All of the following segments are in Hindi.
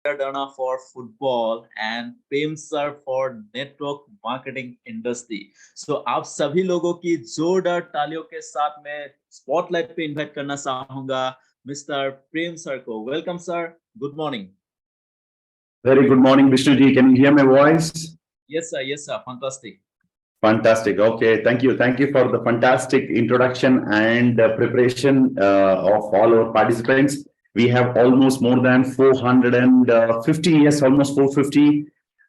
Maradona for football and Prem sir for network marketing industry. So आप सभी लोगों की जोरदार तालियों के साथ मैं स्पॉटलाइट पे इनवाइट करना चाहूंगा मिस्टर प्रेम सर को. Welcome sir. Good morning. Very good morning, Vishnuji. Can you hear my voice? Yes sir. Fantastic. Fantastic. Okay, thank you. Thank you for the fantastic introduction and preparation of all our participants. We have almost more than 450, yes, almost 450.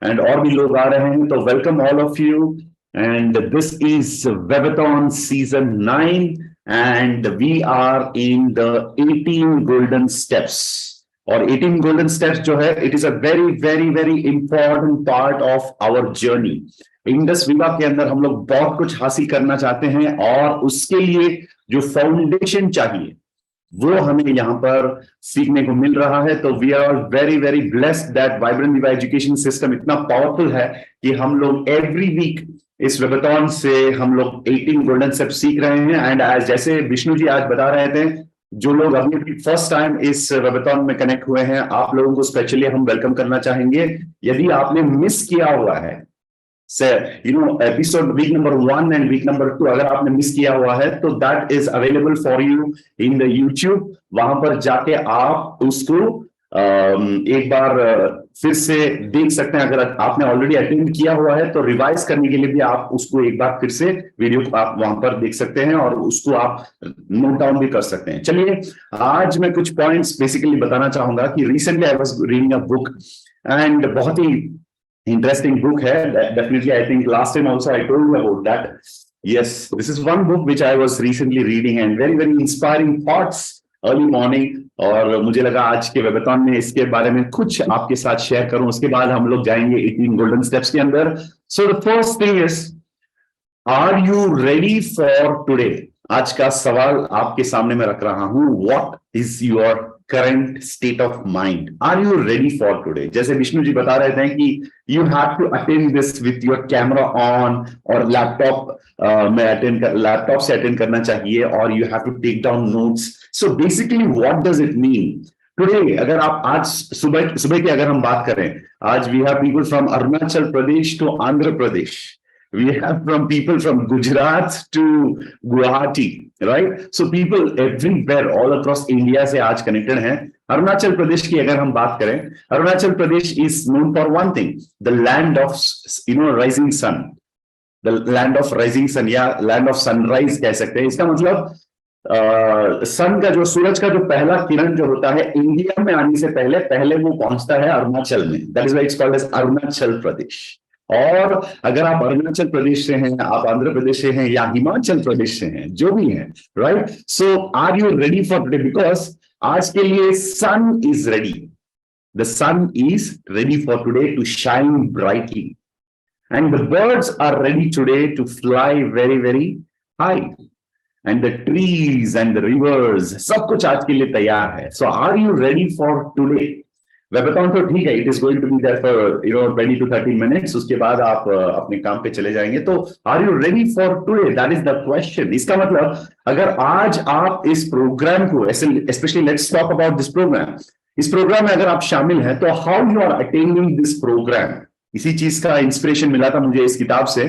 And और भी लोग आ रहे हैं, तो welcome all of you. And this is Webathon Season 9, and we are in the 18 Golden Steps. और 18 गोल्डन स्टेप्स जो है, it is a very very very important part of our journey. Indus Viva के अंदर हम लोग बहुत कुछ हासिल करना चाहते हैं, और उसके लिए जो फाउंडेशन चाहिए वो हमें यहाँ पर सीखने को मिल रहा है. तो we are very very blessed that vibrant Viva education system इतना पावरफुल है कि हम लोग एवरी वीक इस वेबाथॉन से हम लोग 18 गोल्डन स्टेप्स सीख रहे हैं. एंड आज जैसे विष्णु जी आज बता रहे थे, जो लोग अभी फर्स्ट टाइम इस वेबाथॉन में कनेक्ट हुए हैं, आप लोगों को स्पेशली हम वेलकम करना चाहेंगे. यदि आपने मिस किया हुआ है episode week number 1 and week number 2, अगर आपने मिस किया हुआ है तो that is available for you in the YouTube. वहां पर जाके आप उसको एक बार फिर से देख सकते हैं. अगर आपने ऑलरेडी अटेंड किया हुआ है तो रिवाइज करने के लिए भी आप उसको एक बार फिर से वीडियो को आप वहां पर देख सकते हैं, और उसको आप नोट डाउन भी कर सकते हैं. चलिए, आज मैं कुछ पॉइंट्स बेसिकली बताना चाहूंगा कि recently I was reading a book, and बहुत ही इंटरेस्टिंग बुक है. Definitely I think last time also I told you about that. Yes, this is one book which I was recently reading, and very very inspiring thoughts early morning. और मुझे लगा आज के वेबाथॉन में इसके बारे में कुछ आपके साथ शेयर करूं. उसके बाद हम लोग जाएंगे 18 गोल्डन स्टेप्स के अंदर. So the first thing is, are you ready for today? आज का सवाल आपके सामने मैं रख रहा हूं. What is your current state of mind? Are you ready for today? जैसे विष्णु जी बता रहे थे कि you have to attend this with your camera on, और लैपटॉप लैपटॉप से अटेंड करना चाहिए, और you have to take down notes. So basically what does it mean today? अगर आप आज सुबह की अगर हम बात करें, आज we have people from Arunachal Pradesh to Andhra Pradesh. We have from people from Gujarat to Guwahati, right? So people everywhere, all across India से आज connected हैं. अरुणाचल प्रदेश की अगर हम बात करें, Arunachal Pradesh is known for one thing, the land of rising sun, the land of rising sun, या land of sunrise कह सकते हैं. इसका मतलब सन का जो सूरज का जो पहला किरण जो होता है इंडिया में आने से पहले वो पहुंचता है अरुणाचल में. That is why it's called as Arunachal Pradesh. और अगर आप अरुणाचल प्रदेश से हैं, आप आंध्र प्रदेश से हैं, या हिमाचल प्रदेश से हैं, जो भी है, right? So are you ready for today? Because आज के लिए sun is ready. The sun is ready for today to shine brightly, and the birds are ready today to fly very very high, and the trees and the rivers, सब कुछ आज के लिए तैयार है. So are you ready for today? Webathon तो ठीक है, it is going to be there for 20 to 30 minutes. उसके बाद आप अपने काम पे चले जाएंगे. तो are you ready for today? That is the question. इसका मतलब अगर आज आप इस प्रोग्राम को, specially let's talk about this program, इस प्रोग्राम में अगर आप शामिल हैं, तो how you are attending this program. इसी चीज का इंस्पिरेशन मिला था मुझे इस किताब से.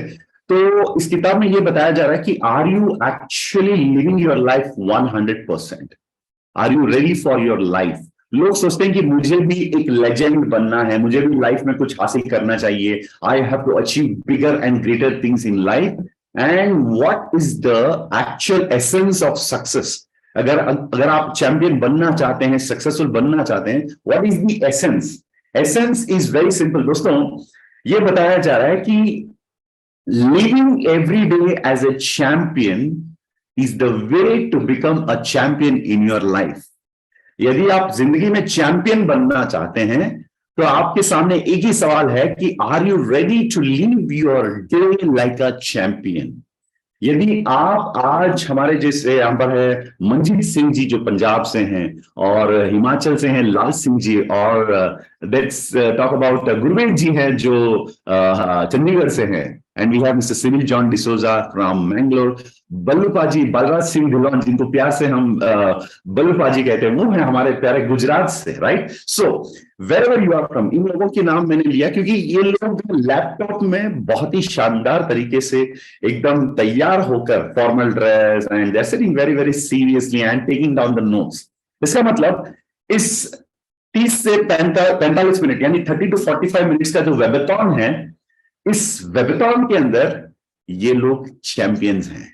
तो इस किताब में ये बताया जा रहा है कि are you actually living your life 100%? Are you ready for your life? लोग सोचते हैं कि मुझे भी एक लेजेंड बनना है, मुझे भी लाइफ में कुछ हासिल करना चाहिए. I have to achieve bigger and greater things in life. And what is the actual essence of success? अगर आप चैंपियन बनना चाहते हैं, सक्सेसफुल बनना चाहते हैं, what is the essence? Essence is very simple दोस्तों. ये बताया जा रहा है कि living every day as a champion is the way to become a champion in your life. यदि आप जिंदगी में चैंपियन बनना चाहते हैं, तो आपके सामने एक ही सवाल है कि are you ready to live your day like a champion? यदि आप आज हमारे जैसे यहां पर है मंजीत सिंह जी जो पंजाब से हैं, और हिमाचल से हैं लाल सिंह जी, और let's talk about Gurved ji हैं जो चंडीगढ़ से हैं, and we have mister Cyril John D'Souza from Mangalore. Ballu paaji, Balraj Singh Dhillon, जिनको प्यार से हम बल्लू पाजी कहते हैं, वो हैं हमारे प्यारे गुजरात से, right? So wherever you are from, इन लोगों के नाम मैंने लिया क्योंकि ये लोग लैपटॉप में बहुत ही शानदार तरीके से एकदम तैयार होकर, formal dress, and they are sitting very very seriously and taking down the notes. इसका मतलब इस 30 से 45 मिनट यानी 30 to 45 मिनट्स का जो वेबेथॉन है, इस वेबेथॉन के अंदर ये लोग चैंपियंस हैं।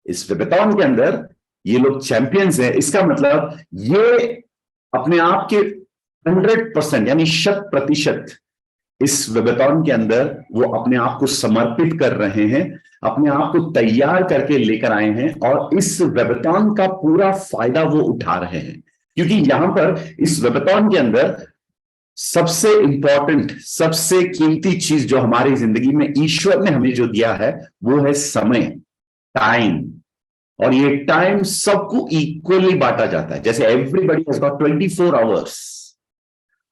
इस वेबेथॉन के अंदर ये लोग चैंपियंस हैं। इसका मतलब ये अपने आप के 100% यानी 100% इस वेबेथॉन के अंदर वो अपने आप को समर्पित कर रहे हैं, अपने आप को तैयार करके लेकर आए हैं, और इस वेबेथॉन का पूरा फायदा वो उठा रहे हैं। क्योंकि यहां पर इस वेबेथॉन के अंदर सबसे इंपॉर्टेंट, सबसे कीमती चीज जो हमारी जिंदगी में ईश्वर ने हमें जो दिया है वो है समय, टाइम। और ये टाइम सबको इक्वली बांटा जाता है। जैसे एवरीबॉडी हैज गॉट 24 आवर्स,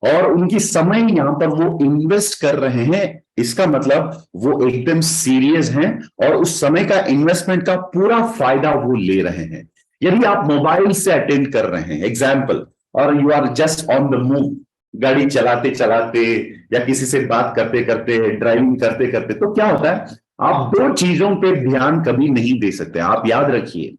और उनकी समय यहां पर वो इन्वेस्ट कर रहे हैं। इसका मतलब वो एकदम सीरियस हैं और उस समय का इन्वेस्टमेंट का पूरा फायदा वो ले रहे हैं। यदि आप मोबाइल से अटेंड कर रहे हैं एग्जाम्पल, और you are just on the move, गाड़ी चलाते चलाते या किसी से बात करते करते, ड्राइविंग करते करते, तो क्या होता है, आप दो चीजों पे ध्यान कभी नहीं दे सकते। आप याद रखिए,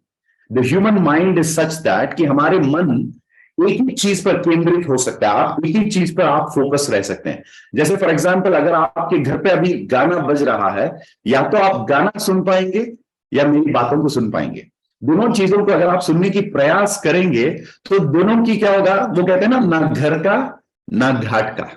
the human mind is such that कि हमारे मन एक ही चीज पर केंद्रित हो सकता है, आप एक ही चीज पर आप फोकस रह सकते हैं। जैसे फॉर एग्जांपल, अगर आपके घर पे अभी गाना बज रहा है, या तो आप गाना सुन पाएंगे या मेरी बातों को सुन पाएंगे। दोनों चीजों को अगर आप सुनने की प्रयास करेंगे तो दोनों की क्या होगा, वो कहते हैं ना घर का ना घाट का।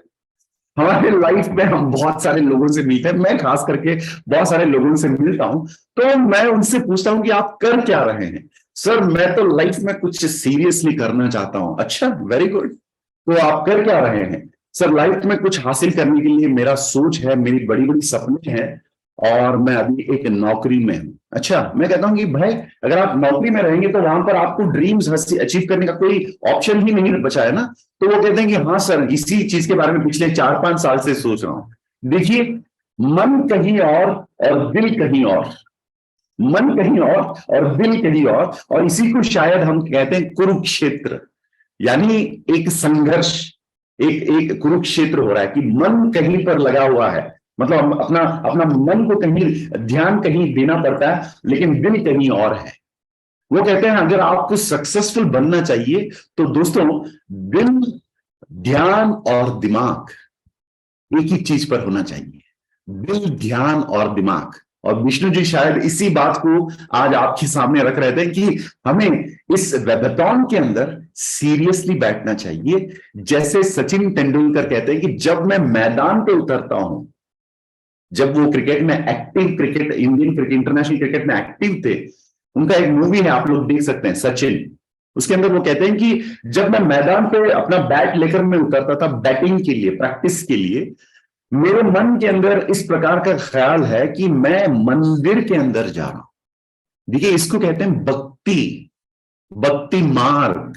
हमारे लाइफ में हम बहुत सारे लोगों से मिलते हैं, मैं खास करके बहुत सारे लोगों से मिलता हूं, तो मैं उनसे पूछता हूं कि आप कर क्या रहे हैं। सर मैं तो लाइफ में कुछ सीरियसली करना चाहता हूं। अच्छा, वेरी गुड, तो आप कर क्या रहे हैं? सर लाइफ में कुछ हासिल करने के लिए मेरा सोच है, मेरी बड़ी बड़ी सपने हैं, और मैं अभी एक नौकरी में हूं। अच्छा, मैं कहता हूं कि भाई अगर आप नौकरी में रहेंगे तो वहां पर आपको ड्रीम्स अचीव करने का कोई ऑप्शन ही नहीं बचा है ना। तो वो कहते हैं कि हाँ सर, इसी चीज के बारे में पिछले 4-5 साल से सोच रहा हूं। देखिए, मन कहीं और दिल कहीं और, मन कहीं और दिल कहीं और इसी को शायद हम कहते हैं कुरुक्षेत्र, यानी एक संघर्ष, एक कुरुक्षेत्र हो रहा है कि मन कहीं पर लगा हुआ है, मतलब अपना अपना मन को कहीं, ध्यान कहीं देना पड़ता है, लेकिन दिल कहीं और है। वो कहते हैं अगर आपको सक्सेसफुल बनना चाहिए तो दोस्तों, दिल, ध्यान और दिमाग एक ही चीज पर होना चाहिए। दिल, ध्यान और दिमाग। और विष्णु जी शायद इसी बात को आज आपके सामने रख रहे थे कि हमें इस वेबेथॉन के अंदर सीरियसली बैठना चाहिए। जैसे सचिन तेंदुलकर कहते हैं कि जब मैं मैदान पे उतरता हूं, जब वो क्रिकेट में active, cricket Indian cricket international cricket में एक्टिव थे, उनका एक मूवी है, आप लोग देख सकते हैं, सचिन। उसके अंदर वो कहते हैं कि जब मैं मैदान पे अपना बैट लेकर मैं उतरता था बैटिंग के लिए, प्रैक्टिस के लिए, मेरे मन के अंदर इस प्रकार का ख्याल है कि मैं मंदिर के अंदर जा रहा हूं। देखिए, इसको कहते हैं भक्ति, भक्ति मार्ग।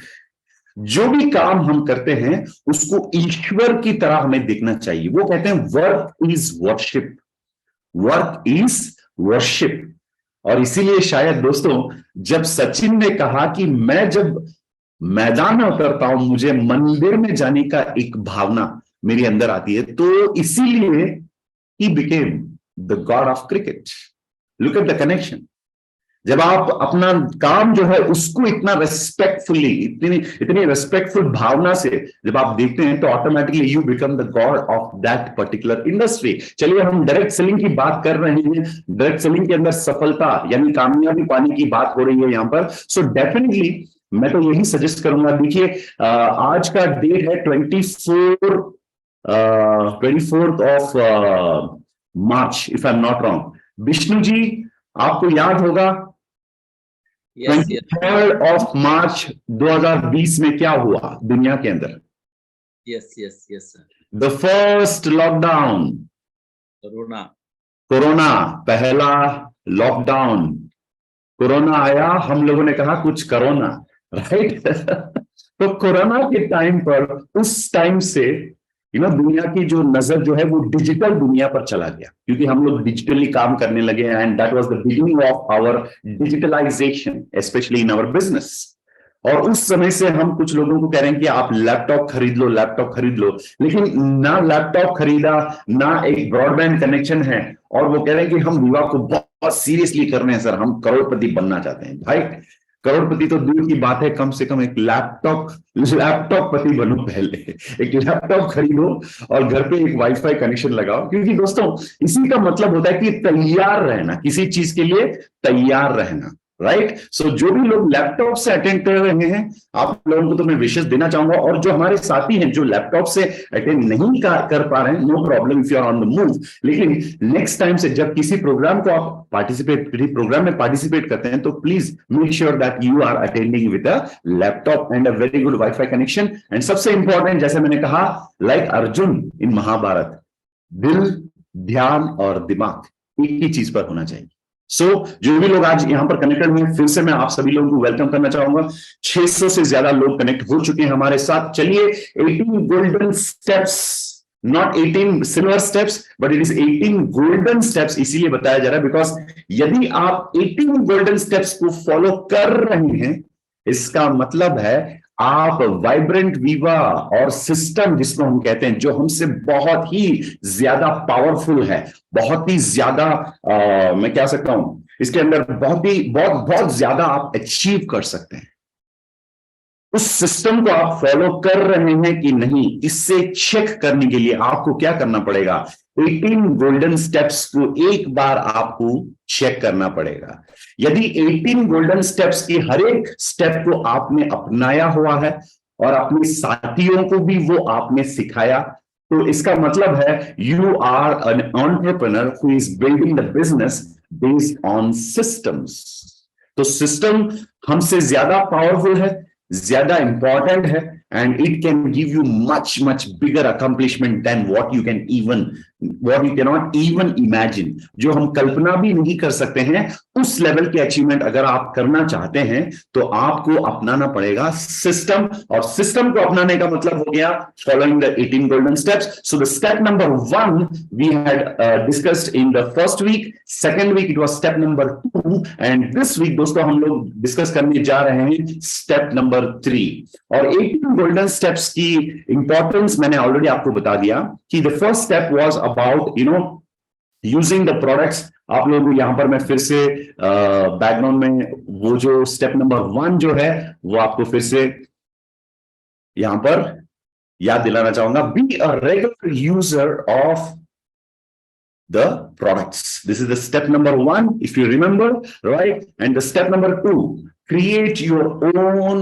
जो भी काम हम करते हैं उसको ईश्वर की तरह हमें देखना चाहिए। वो कहते हैं work is worship, work is worship. और इसीलिए शायद दोस्तों, जब सचिन ने कहा कि मैं जब मैदान में उतरता हूं मुझे मंदिर में जाने का एक भावना मेरे अंदर आती है, तो इसीलिए he became the God of cricket. Look at the connection. जब आप अपना काम जो है उसको इतना रेस्पेक्टफुली, इतनी इतनी रेस्पेक्टफुल भावना से जब आप देखते हैं, तो automatically you become the God of that particular industry. चलिए, हम डायरेक्ट सेलिंग की बात कर रहे हैं, डायरेक्ट सेलिंग के अंदर सफलता यानी कामयाबी पाने की बात हो रही है यहां पर। सो डेफिनेटली मैं तो यही सजेस्ट करूंगा। देखिए, आज का डेट है 24th of March, if I am not wrong. Vishnu ji, आपको याद होगा 23rd ऑफ मार्च 2020 में क्या हुआ दुनिया के अंदर? Yes yes yes sir, the first lockdown, corona. Corona, पहला लॉकडाउन। कोरोना आया, हम लोगों ने कहा कुछ करो ना, राइट? तो कोरोना के टाइम पर, उस टाइम से दुनिया की जो नजर जो है वो डिजिटल दुनिया पर चला गया, क्योंकि हम लोग डिजिटली काम करने लगे, and that was the beginning of our digitalization specially in our business. और उस समय से हम कुछ लोगों को कह रहे हैं कि आप लैपटॉप खरीद लो, लैपटॉप खरीद लो, लेकिन ना लैपटॉप खरीदा, ना एक ब्रॉडबैंड कनेक्शन है, और वो कह रहे हैं कि हम विवाह को बहुत सीरियसली कर रहे हैं सर, हम करोड़पति बनना चाहते हैं। भाई करोड़पति तो दूर की बात है, कम से कम एक लैपटॉप पति बनो, पहले एक लैपटॉप खरीदो और घर पे एक वाईफाई कनेक्शन लगाओ, क्योंकि दोस्तों इसी का मतलब होता है कि तैयार रहना, किसी चीज के लिए तैयार रहना, राइट। सो जो भी लोग लैपटॉप से अटेंड कर रहे हैं, आप लोगों को तो मैं विशेष देना चाहूंगा, और जो हमारे साथी हैं जो लैपटॉप से अटेंड नहीं कर पा रहे हैं, no problem if you are on the move, लेकिन नेक्स्ट टाइम से जब किसी प्रोग्राम को आप प्रोग्राम में पार्टिसिपेट करते हैं, तो please make sure that you are attending with a laptop and a very good wifi connection. And सबसे इंपॉर्टेंट, जैसे मैंने कहा, लाइक अर्जुन इन महाभारत, दिल, ध्यान और दिमाग एक ही चीज पर होना चाहिए। जो भी लोग आज यहां पर कनेक्टेड हुए, फिर से मैं आप सभी लोगों को वेलकम करना चाहूंगा। 600 से ज्यादा लोग कनेक्ट हो चुके हैं हमारे साथ। चलिए 18 golden steps, not 18 silver steps, but it is 18 golden steps, इसीलिए बताया जा रहा है बिकॉज यदि आप 18 गोल्डन स्टेप्स को फॉलो कर रहे हैं, इसका मतलब है आप वाइब्रेंट वीवा और सिस्टम, जिसको हम कहते हैं, जो हमसे बहुत ही ज्यादा पावरफुल है, बहुत ही ज्यादा मैं क्या सकता हूं, इसके अंदर बहुत ज्यादा आप अचीव कर सकते हैं। उस सिस्टम को आप फॉलो कर रहे हैं कि नहीं, इससे चेक करने के लिए आपको क्या करना पड़ेगा, 18 गोल्डन स्टेप्स को एक बार आपको चेक करना पड़ेगा। यदि 18 गोल्डन स्टेप्स की हर एक स्टेप को आपने अपनाया हुआ है और अपने साथियों को भी वो आपने सिखाया, तो इसका मतलब है you are an entrepreneur who is building the business based on systems. तो सिस्टम हमसे ज्यादा पावरफुल है, ज्यादा इंपॉर्टेंट है, and it can give you much bigger accomplishment than what you cannot even imagine. जो हम कल्पना भी नहीं कर सकते हैं, उस लेवल की अचीवमेंट अगर आप करना चाहते हैं, तो आपको अपनाना पड़ेगा सिस्टम, और सिस्टम को अपनाने का मतलब हो गया following the 18 golden steps. So the step number 1 we had discussed in the first week, second week it was step number 2, and this week दोस्तों हम लोग डिस्कस करने जा रहे हैं स्टेप नंबर 3। और 18 गोल्डन स्टेप्स की इंपॉर्टेंस मैंने ऑलरेडी आपको बता दिया कि the first step was about using the products. आप लोगों को यहां पर मैं फिर से बैकग्राउंड में वो जो स्टेप नंबर 1 जो है वो आपको फिर से यहां पर याद दिलाना चाहूंगा। Be a regular user of the products. This is the step number 1, if you remember, right? And the step number 2, create your own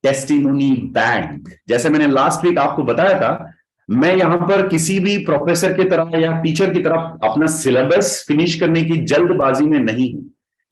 testimony bank. जैसे मैंने लास्ट वीक आपको बताया था, मैं यहां पर किसी भी प्रोफेसर की तरह या टीचर की तरह अपना सिलेबस फिनिश करने की जल्दबाजी में नहीं हूं,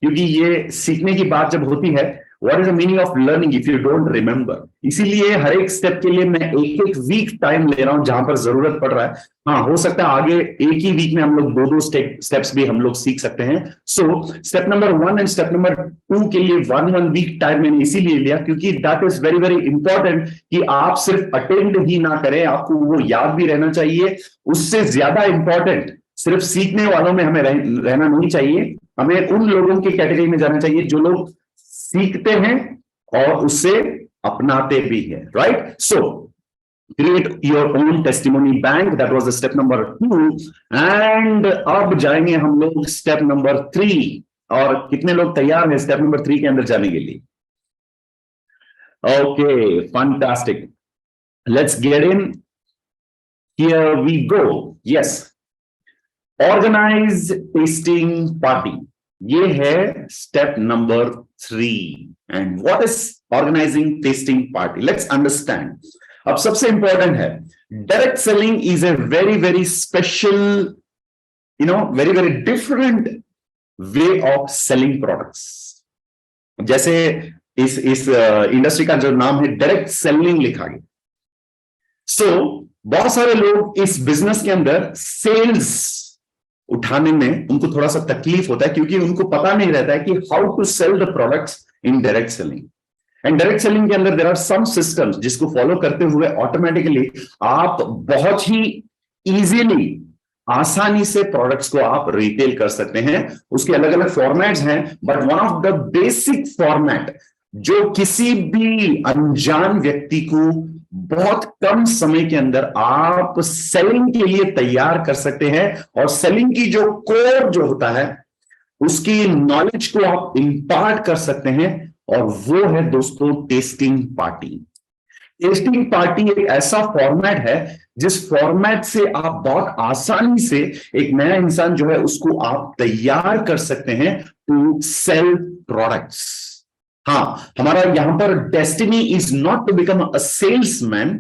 क्योंकि ये सीखने की बात जब होती है, what is the meaning of learning if you don't remember. इसीलिए हर एक स्टेप के लिए मैं एक वीक टाइम ले रहा हूं जहां पर जरूरत पड़ रहा है। हाँ, हो सकता है आगे एक ही वीक में हम लोग दो स्टेप्स भी हम लोग सीख सकते हैं। So step number 1 and step number 2 के लिए 1 वीक टाइम मैंने इसीलिए लिया क्योंकि that is very very important कि आप सिर्फ अटेंड ही ना करें, आपको वो याद भी रहना चाहिए। उससे ज्यादा इंपॉर्टेंट सिर्फ सीखने वालों में हमें रहना नहीं चाहिए, हमें उन लोगों की कैटेगरी में जाना चाहिए जो लोग सीखते हैं और उससे अपनाते भी हैं, right. So create your own testimony bank, that was the step number 2, and अब जाएंगे हम लोग step number 3। और कितने लोग तैयार हैं step number 3 के अंदर जाने के लिए? Okay, fantastic, let's get in, here we go। Yes, organize tasting party, ये है step number 3। and what is organizing tasting party? Let's understand। अब सबसे इंपॉर्टेंट है, direct selling is a very very special, very very different way of selling products. जैसे इस इंडस्ट्री का जो नाम है डायरेक्ट सेलिंग लिखा गया। सो बहुत सारे लोग इस बिजनेस के अंदर सेल्स उठाने में उनको थोड़ा सा तकलीफ होता है, क्योंकि उनको पता नहीं रहता है कि how to sell the products in direct selling. And direct selling के अंदर देयर आर सम सिस्टम्स जिसको फॉलो करते हुए ऑटोमेटिकली आप बहुत ही इजीली, आसानी से प्रोडक्ट्स को आप रिटेल कर सकते हैं। उसके अलग अलग फॉर्मेट्स हैं, but one of the basic format जो किसी भी अनजान व्यक्ति को बहुत कम समय के अंदर आप सेलिंग के लिए तैयार कर सकते हैं, और सेलिंग की जो कोर जो होता है उसकी नॉलेज को आप इंपार्ट कर सकते हैं, और वो है दोस्तों टेस्टिंग पार्टी। टेस्टिंग पार्टी एक ऐसा फॉर्मेट है जिस फॉर्मेट से आप बहुत आसानी से एक नया इंसान जो है उसको आप तैयार कर सकते हैं टू सेल प्रोडक्ट्स। हाँ, हमारा यहां पर destiny is not to become a salesman.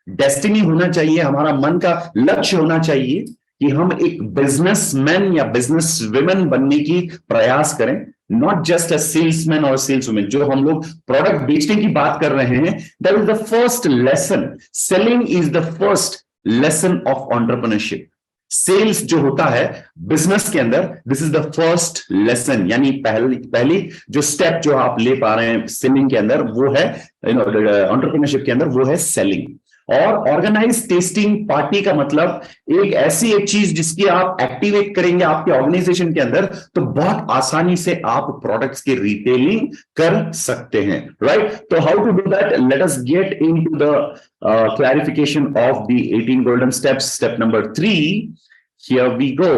Destiny होना चाहिए, हमारा मन का लक्ष्य होना चाहिए कि हम एक बिजनेसमैन या बिजनेस वुमेन बनने की प्रयास करें, नॉट जस्ट अ सेल्समैन और सेल्सवुमेन। जो हम लोग प्रोडक्ट बेचने की बात कर रहे हैं, that is the first lesson. Selling is the first lesson of entrepreneurship. Sales जो होता है बिजनेस के अंदर, this is the first lesson, यानी पहली जो स्टेप जो आप ले पा रहे हैं सेलिंग के अंदर, वो है एंटरप्रेन्योरशिप के अंदर, वो है सेलिंग। और ऑर्गेनाइज टेस्टिंग पार्टी का मतलब एक चीज जिसकी आप एक्टिवेट करेंगे आपके ऑर्गेनाइजेशन के अंदर, तो बहुत आसानी से आप प्रोडक्ट्स की रिटेलिंग कर सकते हैं, राइट? तो how to do that? Let us get into the clarification of the 18 golden steps. Step number 3, here we go.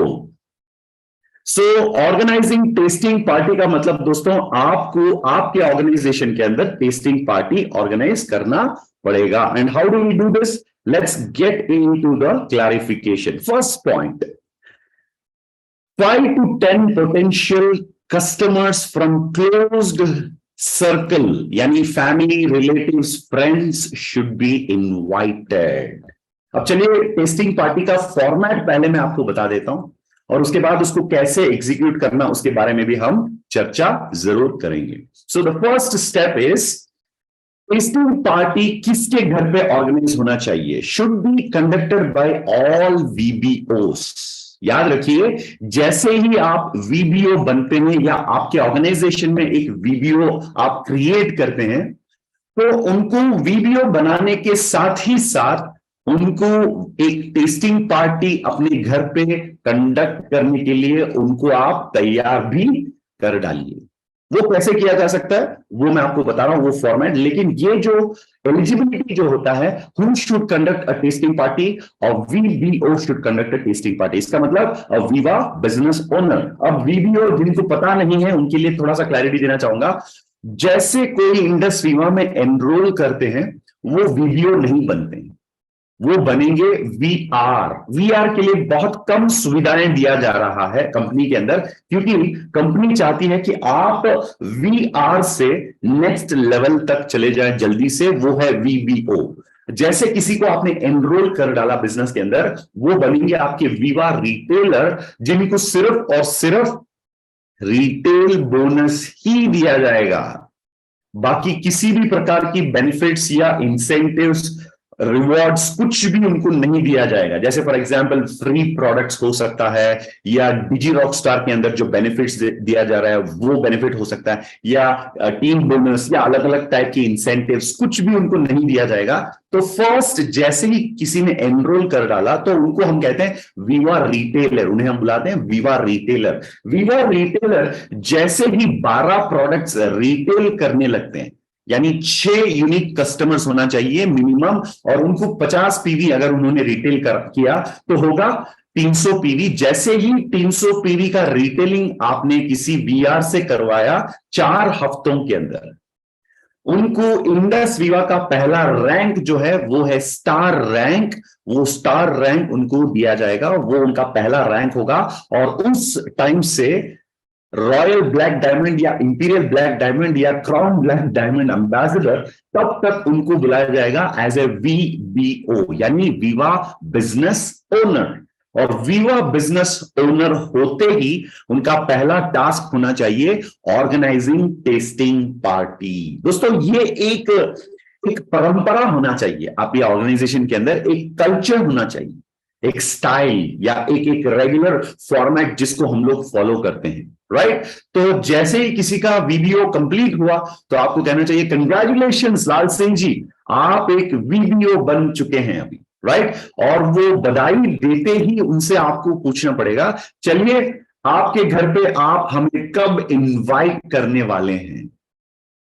So organizing tasting party का मतलब दोस्तों आपको आपके ऑर्गेनाइजेशन के अंदर टेस्टिंग पार्टी ऑर्गेनाइज करना पड़ेगा। And how do we do this? Let's get into the clarification. First point, 5 to 10 potential customers from closed circle, यानी family, relatives, friends should be invited. अब चलिए टेस्टिंग पार्टी का फॉर्मेट पहले मैं आपको बता देता हूं, और उसके बाद उसको कैसे एग्जीक्यूट करना उसके बारे में भी हम चर्चा जरूर करेंगे। So the first step is, testing party किसके घर पे ऑर्गेनाइज होना चाहिए? Should be conducted by all VBOs. याद रखिए, जैसे ही आप वीबीओ बनते हैं या आपके ऑर्गेनाइजेशन में एक वीबीओ आप क्रिएट करते हैं, तो उनको वीबीओ बनाने के साथ ही साथ उनको एक टेस्टिंग पार्टी अपने घर पे कंडक्ट करने के लिए उनको आप तैयार भी कर डालिए। वो कैसे किया जा सकता है वो मैं आपको बता रहा हूं, वो फॉर्मेट। लेकिन ये जो एलिजिबिलिटी जो होता है, who should conduct a testing party और VBO should conduct a testing party. इसका मतलब विवा बिजनेस ओनर। अब वीबीओ जिनको पता नहीं है उनके लिए थोड़ा सा क्लैरिटी देना चाहूंगा। जैसे कोई इंडस विवा में एनरोल करते हैं, वो वीबीओ नहीं बनते हैं, वो बनेंगे वीआर। वीआर के लिए बहुत कम सुविधाएं दिया जा रहा है कंपनी के अंदर, क्योंकि कंपनी चाहती है कि आप वीआर से नेक्स्ट लेवल तक चले जाएं जल्दी से, वो है वीबीओ। जैसे किसी को आपने एनरोल कर डाला बिजनेस के अंदर, वो बनेंगे आपके वीवा रिटेलर, जिनको सिर्फ और सिर्फ रिटेल बोनस ही दिया जाएगा। बाकी किसी भी प्रकार की बेनिफिट्स या इंसेंटिव्स, रिवॉर्ड्स कुछ भी उनको नहीं दिया जाएगा। जैसे फॉर एग्जांपल फ्री प्रोडक्ट्स हो सकता है, या डिजी रॉकस्टार के अंदर जो बेनिफिट्स दिया जा रहा है वो बेनिफिट हो सकता है, या टीम बोनस या अलग अलग टाइप की इंसेंटिव्स, कुछ भी उनको नहीं दिया जाएगा। तो फर्स्ट जैसे ही किसी ने एनरोल कर डाला तो उनको हम कहते हैं वीवा रिटेलर, उन्हें हम बुलाते हैं वीवा रिटेलर। वीवा रिटेलर जैसे ही 12 प्रोडक्ट्स रिटेल करने लगते हैं, यानी 6 यूनिक कस्टमर्स होना चाहिए मिनिमम, और उनको 50 पीवी अगर उन्होंने रिटेल किया तो होगा 300 पीवी। जैसे ही 300 पीवी का रिटेलिंग आपने किसी वीआर से करवाया 4 हफ्तों के अंदर, उनको इंडस विवा का पहला रैंक जो है वो है स्टार रैंक। वो स्टार रैंक उनको दिया जाएगा, वो उनका पहला रैंक होगा। और उस टाइम से रॉयल ब्लैक डायमंड या इंपीरियल ब्लैक डायमंड या क्राउन ब्लैक डायमंड एम्बेसडर, तब तक उनको बुलाया जाएगा एज ए वीबीओ, यानी वीवा बिजनेस ओनर। और वीवा बिजनेस ओनर होते ही उनका पहला टास्क होना चाहिए ऑर्गेनाइजिंग टेस्टिंग पार्टी। दोस्तों, ये एक परंपरा होना चाहिए आपके ऑर्गेनाइजेशन के अंदर, एक कल्चर होना चाहिए, एक स्टाइल या एक रेगुलर फॉर्मेट जिसको हम लोग फॉलो करते हैं। राइट। तो जैसे ही किसी का वीबीओ कंप्लीट हुआ तो आपको कहना चाहिए कंग्रेचुलेशंस लाल सिंह जी, आप एक वीबीओ बन चुके हैं अभी, राइट। और वो बधाई देते ही उनसे आपको पूछना पड़ेगा, चलिए आपके घर पे आप हमें कब इनवाइट करने वाले हैं।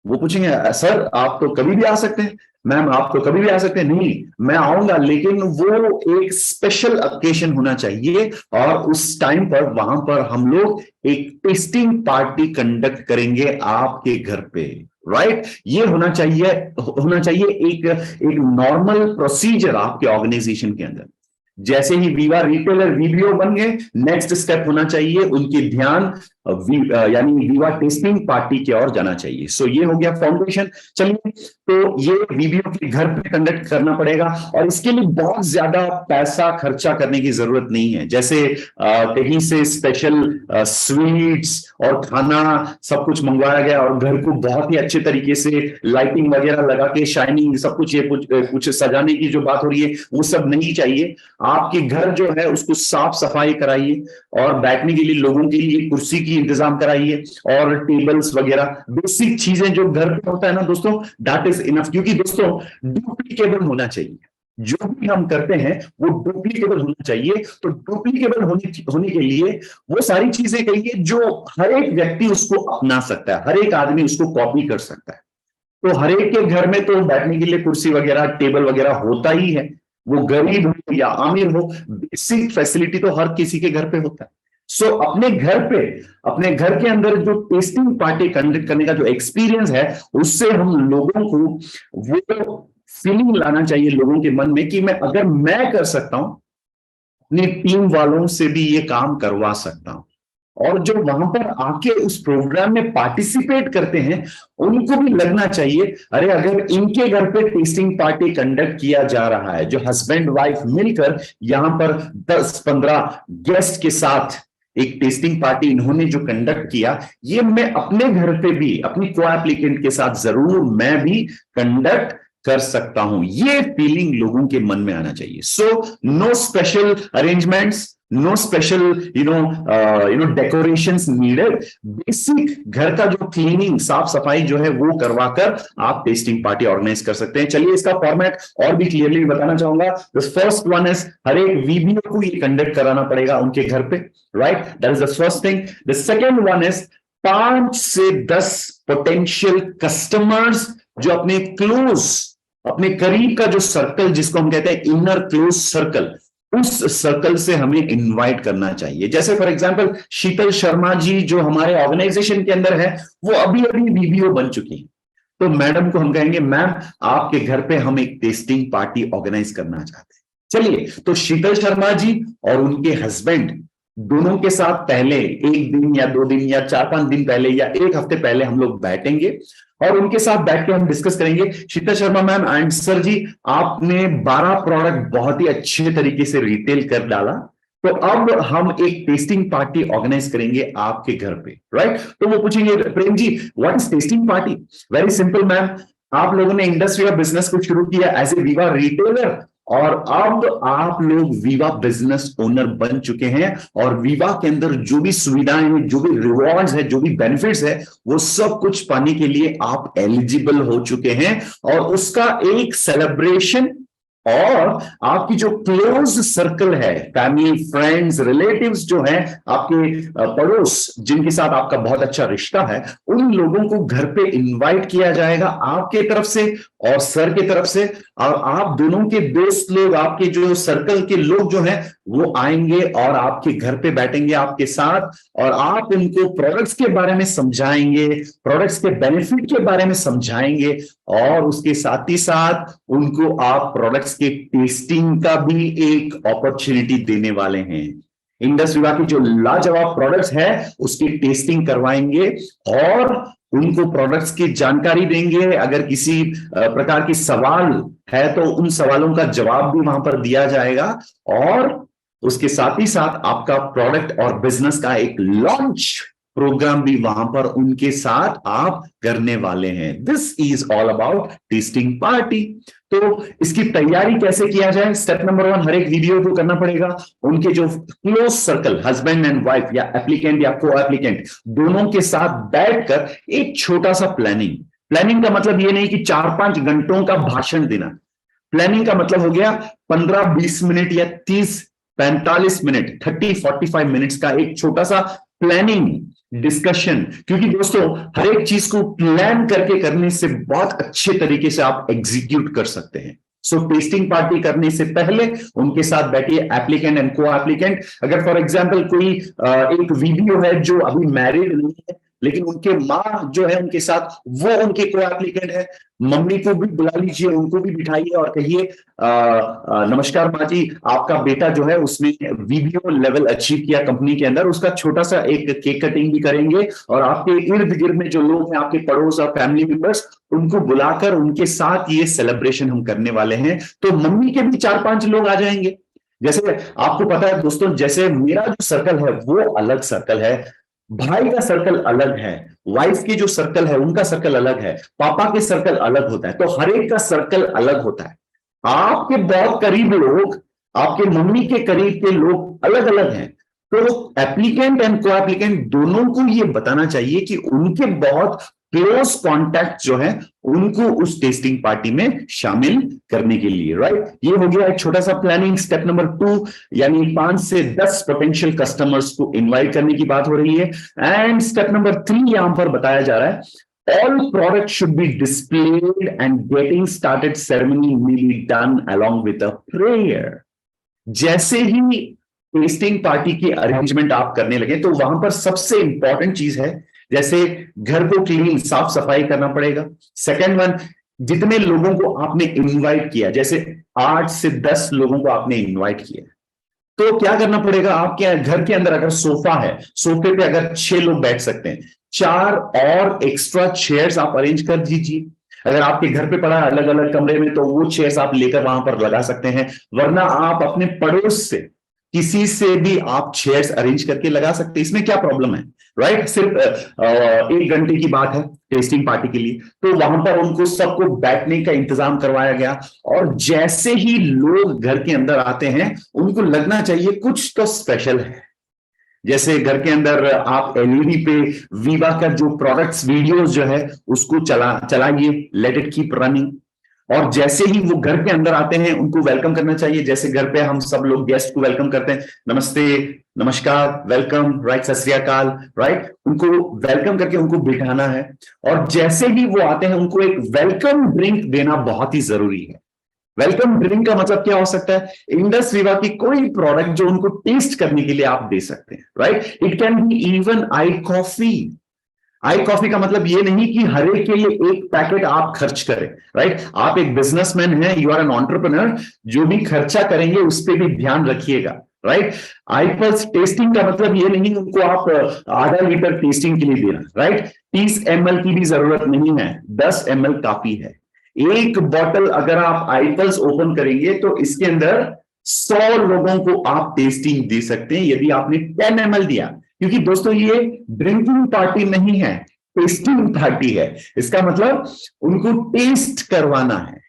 वो पूछेंगे सर आप तो कभी भी आ सकते हैं, मैम आप तो कभी भी आ सकते हैं। नहीं, मैं आऊंगा, लेकिन वो एक स्पेशल ओकेजन होना चाहिए और उस टाइम पर वहां पर हम लोग एक टेस्टिंग पार्टी कंडक्ट करेंगे आपके घर पे, राइट। ये होना चाहिए एक नॉर्मल प्रोसीजर आपके ऑर्गेनाइजेशन के अंदर। जैसे ही वीवा रिटेलर वीबीओ बन गए, नेक्स्ट स्टेप होना चाहिए उनके ध्यान यानी वीवा टेस्टिंग पार्टी की ओर जाना चाहिए। सो ये हो गया फाउंडेशन। चलिए, तो ये वीबीओ के घर पे कंडक्ट करना पड़ेगा और इसके लिए बहुत ज्यादा पैसा खर्चा करने की जरूरत नहीं है। जैसे कहीं से स्पेशल स्वीट्स और खाना सब कुछ मंगवाया गया और घर को बहुत ही अच्छे तरीके से लाइटिंग वगैरह लगा के शाइनिंग सब कुछ, ये कुछ सजाने की जो बात हो रही है वो सब नहीं चाहिए। आपके घर जो है उसको साफ सफाई कराइए और बैठने के लिए लोगों के लिए कुर्सी की इंतजाम कराइए और टेबल्स वगैरह, बेसिक चीजें जो घर पे होता है ना दोस्तों, दैट इज इनफ। क्योंकि दोस्तों डुप्लीकेबल होना चाहिए, जो भी हम करते हैं वो डुप्लीकेबल होना चाहिए। तो डुप्लीकेबल होने के लिए वो सारी चीजें कहिए जो हर एक व्यक्ति उसको अपना सकता है, हर एक आदमी उसको कॉपी कर सकता है। तो हर एक के घर में तो बैठने के लिए कुर्सी वगैरह टेबल वगैरह होता ही है, वो गरीब हो या अमीर हो, बेसिक फैसिलिटी तो हर किसी के घर पे होता है। सो अपने घर के अंदर जो टेस्टिंग पार्टी कंडक्ट करने का जो एक्सपीरियंस है, उससे हम लोगों को वो फीलिंग लाना चाहिए लोगों के मन में कि अगर मैं कर सकता हूं, अपनी टीम वालों से भी ये काम करवा सकता हूं। और जो वहां पर आके उस प्रोग्राम में पार्टिसिपेट करते हैं, उनको भी लगना चाहिए, अरे अगर इनके घर पे टेस्टिंग पार्टी कंडक्ट किया जा रहा है, जो हस्बैंड वाइफ मिलकर यहां पर 10-15 गेस्ट के साथ एक टेस्टिंग पार्टी इन्होंने जो कंडक्ट किया, ये मैं अपने घर पे भी अपनी को एप्लीकेंट के साथ जरूर मैं भी कंडक्ट कर सकता हूं। ये फीलिंग लोगों के मन में आना चाहिए। So no special arrangements, no special decorations needed. Basic घर का जो क्लीनिंग साफ सफाई जो है वो करवाकर आप टेस्टिंग पार्टी ऑर्गेनाइज कर सकते हैं। चलिए इसका फॉर्मेट और भी क्लियरली बताना चाहूंगा। द फर्स्ट वन इज, हर एक वीबीओ को ये कंडक्ट कराना पड़ेगा उनके घर पे, right. That is the first thing. The second one is 5 से 10 पोटेंशियल कस्टमर्स जो अपने करीब का जो सर्कल, जिसको हम कहते हैं इनर क्लोज सर्कल, उस सर्कल से हमें इनवाइट करना चाहिए। जैसे फॉर एग्जांपल शीतल शर्मा जी जो हमारे ऑर्गेनाइजेशन के अंदर है, वो अभी वीबीओ बन चुकी है। तो मैडम को हम कहेंगे, मैम आपके घर पे हम एक टेस्टिंग पार्टी ऑर्गेनाइज करना चाहते हैं। चलिए, तो शीतल शर्मा जी और उनके हस्बैंड दोनों के साथ पहले 1 दिन या 2 दिन या 4-5 दिन पहले या 1 हफ्ते पहले हम लोग बैठेंगे और उनके साथ बैठ के हम डिस्कस करेंगे, शीतल शर्मा मैम एंड सर जी, आपने 12 प्रोडक्ट बहुत ही अच्छे तरीके से रिटेल कर डाला, तो अब हम एक टेस्टिंग पार्टी ऑर्गेनाइज करेंगे आपके घर पे, राइट। तो वो पूछेंगे, Prem ji what is testing party? Very simple ma'am, आप लोगों ने इंडस्ट्री ऑफ बिजनेस को शुरू किया एज ए वीवा रिटेलर और अब आप लोग वीवा बिजनेस ओनर बन चुके हैं और वीवा के अंदर जो भी सुविधाएं हैं, जो भी रिवॉर्ड्स है, जो भी बेनिफिट्स है, वो सब कुछ पाने के लिए आप एलिजिबल हो चुके हैं। और उसका एक सेलिब्रेशन और आपकी जो क्लोज सर्कल है, फैमिली फ्रेंड्स रिलेटिव्स जो हैं, आपके पड़ोस जिनके साथ आपका बहुत अच्छा रिश्ता है, उन लोगों को घर पे इनवाइट किया जाएगा आपके तरफ से और सर की तरफ से। और आप दोनों के दोस्त लोग, आपके जो सर्कल के लोग जो हैं, वो आएंगे और आपके घर पे बैठेंगे आपके साथ और आप उनको प्रोडक्ट्स के बारे में समझाएंगे, प्रोडक्ट्स के बेनिफिट के बारे में समझाएंगे और उसके साथ ही साथ उनको आप प्रोडक्ट्स के टेस्टिंग का भी एक अपॉर्चुनिटी देने वाले हैं। इंडस विवा की जो लाजवाब प्रोडक्ट्स है उसकी टेस्टिंग करवाएंगे और उनको प्रोडक्ट्स की जानकारी देंगे। अगर किसी प्रकार की सवाल है तो उन सवालों का जवाब भी वहां पर दिया जाएगा और उसके साथ ही साथ आपका प्रोडक्ट और बिजनेस का एक लॉन्च प्रोग्राम भी वहां पर उनके साथ आप करने वाले हैं। This is all about testing party. तो इसकी तैयारी कैसे किया जाए? स्टेप नंबर 1, हर एक वीडियो को करना पड़ेगा उनके जो close circle, husband and wife या एप्लीकेंट या को एप्लीकेंट, दोनों के साथ बैठकर एक छोटा सा प्लानिंग। प्लानिंग का मतलब ये नहीं कि 4-5 घंटों का भाषण देना। प्लानिंग का मतलब हो गया 15-20 मिनट या 30-45 मिनट, 30-45 मिनट्स का एक छोटा सा प्लानिंग डिस्कशन। क्योंकि दोस्तों हर एक चीज को प्लान करके करने से बहुत अच्छे तरीके से आप एग्जीक्यूट कर सकते हैं। सो टेस्टिंग पार्टी करने से पहले उनके साथ बैठिए, एप्लीकेंट एंड को एप्लीकेंट। अगर फॉर एग्जांपल कोई एक वीडियो है जो अभी मैरिड नहीं है लेकिन उनके माँ जो है उनके साथ, वो उनके को एप्लीकेंट है, मम्मी को भी बुला लीजिए, उनको भी बिठाइए और कहिए नमस्कार माँ जी, आपका बेटा जो है उसने वीडियो लेवल अचीव किया कंपनी के अंदर। उसका छोटा सा एक केक कटिंग भी करेंगे और आपके इर्द गिर्द में जो लोग हैं, आपके पड़ोस और फैमिली मेंबर्स, उनको बुलाकर उनके साथ ये सेलिब्रेशन हम करने वाले हैं। तो मम्मी के भी 4-5 लोग आ जाएंगे। जैसे आपको पता है दोस्तों, जैसे मेरा जो सर्कल है वो अलग सर्कल है, भाई का सर्कल अलग है, वाइफ के जो सर्कल है उनका सर्कल अलग है, पापा के सर्कल अलग होता है, तो हर एक का सर्कल अलग होता है। आपके बहुत करीब लोग, आपके मम्मी के करीब के लोग अलग अलग हैं। तो एप्लीकेंट एंड को एप्लीकेंट दोनों को ये बताना चाहिए कि उनके बहुत क्लोज कॉन्टैक्ट जो है उनको उस टेस्टिंग पार्टी में शामिल करने के लिए, राइट। ये हो गया एक छोटा सा प्लानिंग। स्टेप नंबर 2, यानी 5 से 10 पोटेंशियल कस्टमर्स को इनवाइट करने की बात हो रही है। एंड स्टेप नंबर 3 यहां पर बताया जा रहा है, all products should be displayed and getting started ceremony may be done along with a prayer। जैसे ही टेस्टिंग पार्टी की अरेंजमेंट आप करने लगे तो वहां पर सबसे इंपॉर्टेंट चीज है, जैसे घर को क्लीन, साफ सफाई करना पड़ेगा। सेकंड वन, जितने लोगों को आपने इनवाइट किया, जैसे 8 से 10 लोगों को आपने इनवाइट किया, तो क्या करना पड़ेगा? आपके घर के अंदर अगर सोफा है, सोफे पे अगर 6 लोग बैठ सकते हैं, 4 और एक्स्ट्रा चेयर्स आप अरेंज कर दीजिए। अगर आपके घर पे पड़ा है अलग अलग कमरे में, तो वो चेयर्स आप लेकर वहां पर लगा सकते हैं, वरना आप अपने पड़ोस से किसी से भी आप चेयर्स अरेंज करके लगा सकते हैं। इसमें क्या प्रॉब्लम है, राइट? सिर्फ 1 घंटे की बात है टेस्टिंग पार्टी के लिए, तो वहां पर उनको सबको बैठने का इंतजाम करवाया गया। और जैसे ही लोग घर के अंदर आते हैं उनको लगना चाहिए कुछ तो स्पेशल है। जैसे घर के अंदर आप एलईडी पे वीवा का जो प्रोडक्ट्स वीडियोस जो है उसको चलाइए, लेट इट कीप रनिंग। और जैसे ही वो घर के अंदर आते हैं उनको वेलकम करना चाहिए, जैसे घर पे हम सब लोग गेस्ट को वेलकम करते हैं, नमस्ते, नमस्कार, वेलकम, राइट, सत श्री अकाल, राइट। उनको वेलकम करके उनको बिठाना है। और जैसे ही वो आते हैं उनको एक वेलकम ड्रिंक देना बहुत ही जरूरी है। वेलकम ड्रिंक का मतलब क्या हो सकता है? इंडस वीवा की कोई प्रोडक्ट जो उनको टेस्ट करने के लिए आप दे सकते हैं, right. It can be even I coffee. I coffee का मतलब ये नहीं कि हर एक के लिए एक पैकेट आप खर्च करें, राइट। आप एक बिजनेसमैन हैं, यू आर एन एंटरप्रेन्योर, जो भी खर्चा करेंगे उस पर भी ध्यान रखिएगा, राइट। आईपल्स टेस्टिंग का मतलब ये नहीं उनको आप आधा लीटर टेस्टिंग के लिए देना, राइट। 30 ml की भी जरूरत नहीं है, 10 ml काफी है। एक बॉटल अगर आप आईपल्स ओपन करेंगे तो इसके अंदर 100 लोगों को आप टेस्टिंग दे सकते हैं यदि आपने 10 ml दिया। क्योंकि दोस्तों ये ड्रिंकिंग पार्टी नहीं है, टेस्टिंग पार्टी है। इसका मतलब उनको टेस्ट करवाना है,